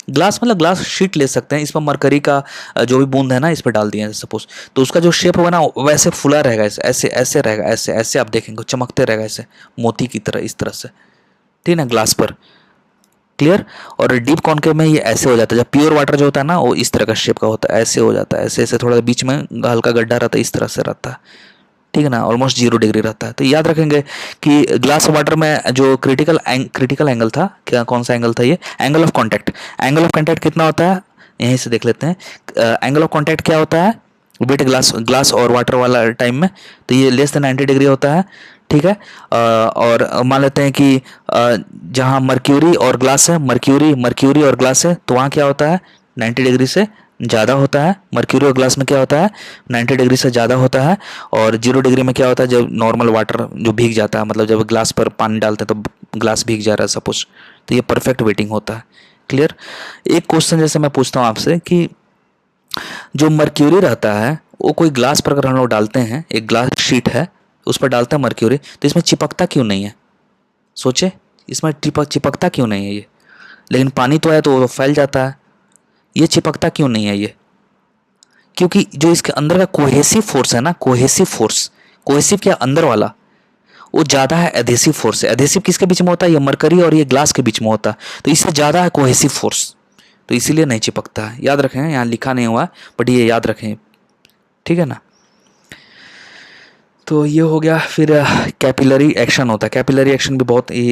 A: ग्लास मतलब ग्लास शीट ले सकते हैं, इस पर मरकरी का जो भी बूंद है ना इस पर डाल दिए सपोज, तो उसका जो शेप होगा ना वैसे फुला रहेगा, ऐसे ऐसे रहेगा, ऐसे ऐसे आप देखेंगे चमकते रहेगा, ऐसे मोती की तरह, इस तरह से, ठीक है ना, ग्लास पर। क्लियर। और डीप कॉनकेव में ये ऐसे हो जाता है, जब प्योर वाटर जो होता है ना वो इस तरह का शेप का होता है, ऐसे हो जाता है, ऐसे ऐसे, थोड़ा बीच में हल्का गड्ढा रहता है, इस तरह से रहता है, ठीक है ना, ऑलमोस्ट 0 डिग्री रहता है। तो याद रखेंगे कि ग्लास वाटर में जो क्रिटिकल एंगल था, क्या कौन सा एंगल था ये, angle of contact. Angle of contact कितना होता है, यहीं से देख लेते हैं। एंगल ऑफ कांटेक्ट क्या होता है बेटे, ग्लास और वाटर वाला टाइम में, तो ये लेस देन 90 डिग्री होता है, ठीक है। और मान लेते हैं कि जहाँ मर्क्यूरी और ग्लास है, मर्क्यूरी और ग्लास है, तो वहाँ क्या होता है 90 डिग्री से ज़्यादा होता है। मर्क्यूरी और ग्लास में क्या होता है 90 डिग्री से ज़्यादा होता है। और 0 डिग्री में क्या होता है, जब नॉर्मल वाटर जो भीग जाता है, मतलब जब ग्लास पर पानी डालते हैं तो ग्लास भीग जा रहा है सपोज, तो ये परफेक्ट वेटिंग होता है। क्लियर। एक क्वेश्चन जैसे मैं पूछता हूँ आपसे कि जो मर्क्यूरी रहता है वो कोई ग्लास पर अगर हम लोग डालते हैं, एक ग्लास शीट है उस पर डालते हैं मर्क्यूरी, तो इसमें चिपकता क्यों नहीं है, सोचे इसमें चिपकता क्यों नहीं है ये, लेकिन पानी तो है तो वो फैल जाता है, ये चिपकता क्यों नहीं है ये, क्योंकि जो इसके अंदर का कोहेसिव फोर्स है ना, कोहेसिव फोर्स, कोहेसिव क्या अंदर वाला, वो ज़्यादा है एडहेसिव फोर्स से। एडहेसिव किसके बीच में होता है, ये मरकरी और ये ग्लास के बीच में होता है, तो इससे ज़्यादा है कोहेसिव फोर्स, तो इसीलिए नहीं चिपकता है। याद रखें, यहाँ लिखा नहीं हुआ बट ये याद रखें, ठीक है ना। तो ये हो गया। फिर कैपिलरी एक्शन होता है। कैपिलरी एक्शन भी बहुत ही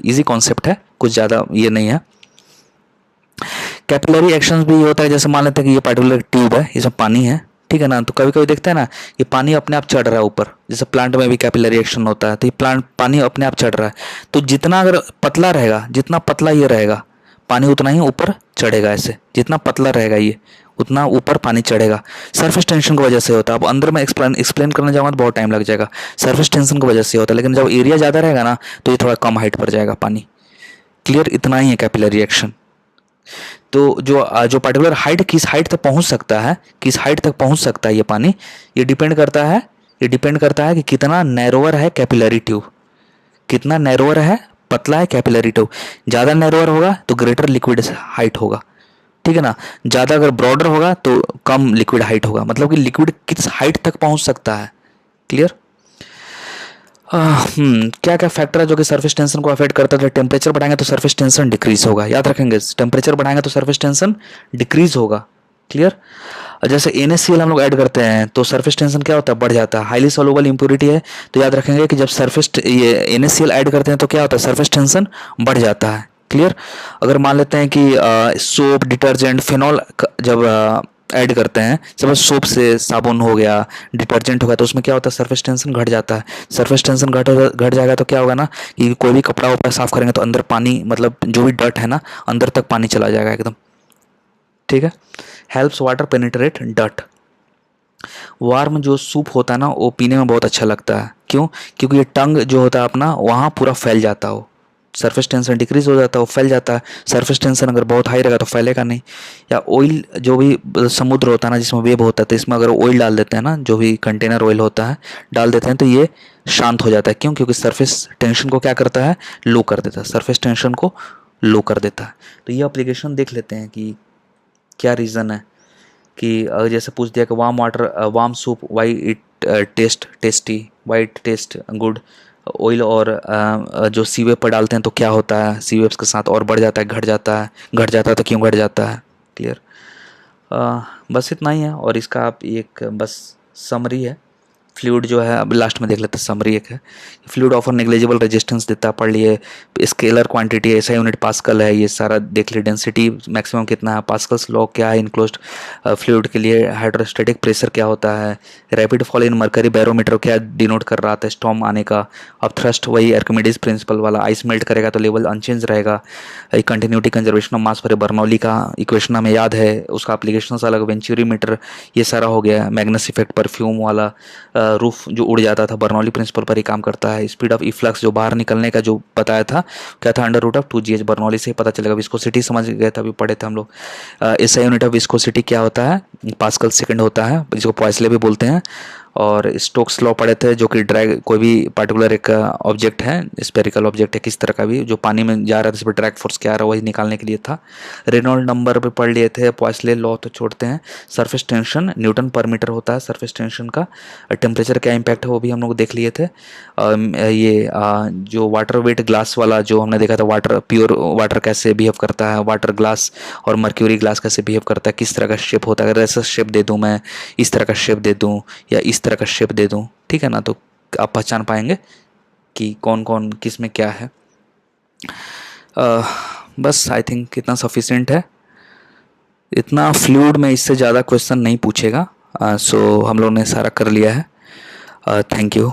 A: ईजी कॉन्सेप्ट है, कुछ ज़्यादा ये नहीं है। कैपिलरी एक्शन भी ये होता है, जैसे मान लेते हैं कि ये पर्टिकुलर ट्यूब है, इसमें पानी है, ठीक है ना, तो कभी कभी देखते हैं ना ये पानी अपने आप चढ़ रहा है ऊपर, जैसे प्लांट में भी कैपिलरी एक्शन होता है, तो ये प्लांट पानी अपने आप चढ़ रहा है, तो जितना अगर पतला रहेगा, जितना पतला ये रहेगा पानी उतना ही ऊपर चढ़ेगा, ऐसे जितना पतला रहेगा ये उतना ऊपर पानी चढ़ेगा। सरफेस टेंशन की वजह से होता है। अब अंदर में एक्सप्लेन करने जाऊँगा तो बहुत टाइम लग जाएगा। सरफेस टेंशन की वजह से होता है, लेकिन जब एरिया ज़्यादा रहेगा ना तो ये थोड़ा कम हाइट पर जाएगा पानी। क्लियर, इतना ही है कैपिलरी एक्शन। तो जो पर्टिकुलर हाइट, किस हाइट तक पहुंच सकता है, किस हाइट तक पहुंच सकता है ये पानी, ये डिपेंड करता है कि कितना नैरोअर है कैपिलरी ट्यूब, कितना नैरोअर है, पतला है कैपिलरी ट्यूब। ज़्यादा नैरोअर होगा तो ग्रेटर लिक्विड हाइट होगा, ठीक है ना। ज़्यादा अगर ब्रॉडर होगा तो कम लिक्विड हाइट होगा, मतलब कि लिक्विड किस हाइट तक पहुंच सकता है। क्लियर। क्या क्या फैक्टर है जो कि सरफेस टेंशन को अफेक्ट करता है। टेम्परेचर बढ़ाएंगे तो सरफेस टेंशन डिक्रीज होगा, याद रखेंगे, टेम्परेचर बढ़ाएंगे तो सरफेस टेंशन डिक्रीज होगा। क्लियर। जैसे NaCl हम लोग ऐड करते हैं तो सरफेस टेंशन क्या होता है, बढ़ जाता है, हाईली सॉल्युबल इम्प्योरिटी है। तो याद रखेंगे कि जब सरफेस ये NaCl ऐड करते हैं तो क्या होता है, सरफेस टेंशन बढ़ जाता है। क्लियर। अगर मान लेते हैं कि सोप, डिटर्जेंट, फिनॉल जब ऐड करते हैं, सपोज सोप से साबुन हो गया, डिटर्जेंट हो गया, तो उसमें क्या होता है, सरफेस टेंशन घट जाता है। सरफेस टेंशन घट जाएगा तो क्या होगा ना कि कोई भी कपड़ा वपड़ा साफ करेंगे तो अंदर पानी, मतलब जो भी डर्ट है ना, अंदर तक पानी चला जाएगा एकदम। ठीक है। Helps water penetrate dirt. Warm जो सूप होता है ना वो पीने में बहुत अच्छा लगता है। क्यों? क्योंकि ये टंग जो होता है अपना वहाँ पूरा फैल जाता है, वो सरफेस टेंशन डिक्रीज हो जाता है, वो फैल जाता है। सरफेस टेंशन अगर बहुत हाई रहेगा तो फैलेगा नहीं। या ऑयल जो भी समुद्र होता है ना जिसमें वेब होता है, तो इसमें अगर ऑयल डाल देते हैं ना, जो भी कंटेनर ऑयल होता है डाल देते हैं, तो ये शांत हो जाता है। क्यों? क्योंकि सरफेस टेंशन को क्या करता है, लो कर देता है, सरफेस टेंशन को लो कर देता है। तो ये एप्लीकेशन देख लेते हैं कि क्या रीज़न है। कि जैसे पूछ दिया कि warm soup why it taste tasty, why it taste good. Oil और जो सी वेब पर डालते हैं तो क्या होता है, सी वेब्स के साथ और बढ़ जाता है, घट जाता है, घट जाता है तो क्यों घट जाता है। क्लियर। बस इतना ही है। और इसका आप एक बस समरी है। फ्लूइड जो है, अब लास्ट में देख लेते हैं, समरी एक है। फ्लूइड ऑफर नेग्लिजिबल रेजिस्टेंस देता है, पढ़ लिए। स्केलर क्वांटिटी है, ऐसा यूनिट पास्कल है, ये सारा देख लिए। डेंसिटी मैक्सिमम कितना है, पास्कल्स लॉ क्या है इनक्लोज्ड फ्लूइड के लिए। हाइड्रोस्टैटिक प्रेशर क्या होता है। Rapid fall in mercury barometer क्या डिनोट कर रहा था, स्टॉर्म आने का। अब थ्रस्ट वही आर्किमिडीज प्रिंसिपल वाला, आइस मेल्ट करेगा तो लेवल अनचेंज रहेगा। कंटिन्यूटी कंजर्वेशन ऑफ मास पर बर्नौली का इक्वेशन हमें याद है, उसका एप्लीकेशन अलग। वेंचुरी मीटर, ये सारा हो गया। मैग्नस इफेक्ट, परफ्यूम वाला रूफ जो उड़ जाता था, बर्नौली प्रिंसिपल पर ही काम करता है। स्पीड ऑफ इफ्लक्स जो बाहर निकलने का जो बताया था, क्या था, √2gh। बर्नौली से ही पता चलेगा। विस्कोसिटी समझ गए थे, अभी पढ़े थे हम लोग। ऐसा यूनिट ऑफ विस्कोसिटी क्या होता है, पास्कल सेकंड होता है, जिसको पॉइसले भी बोलते हैं। और स्टोक्स लॉ पढ़े थे, जो कि ड्रैग, कोई भी पार्टिकुलर एक ऑब्जेक्ट है, स्पेरिकल ऑब्जेक्ट है किस तरह का भी, जो पानी में जा रहा है, इस पर ड्रैग फोर्स क्या आ रहा है, वही निकालने के लिए था। रेनॉल्ड नंबर पे पढ़ लिए थे। पॉइसले लॉ तो छोड़ते हैं। सरफेस टेंशन न्यूटन पर मीटर होता है सरफेस टेंशन का। टेम्परेचर क्या इम्पैक्ट है वो भी हम लोग देख लिए थे। जो वाटर वेट ग्लास वाला जो हमने देखा था, वाटर प्योर वाटर कैसे बिहेव करता है, वाटर ग्लास और मर्क्यूरी ग्लास कैसे बिहेव करता है, किस तरह का शेप होता है। अगर ऐसा शेप दे दूँ मैं, इस तरह का शेप दे दूँ या इस तरह का शेप दे दूँ, ठीक है ना, तो आप पहचान पाएंगे कि कौन कौन किस में क्या है। बस आई थिंक इतना सफिशिएंट है। इतना फ्लूइड में इससे ज़्यादा क्वेश्चन नहीं पूछेगा। सो हम लोग ने सारा कर लिया है। Thank you.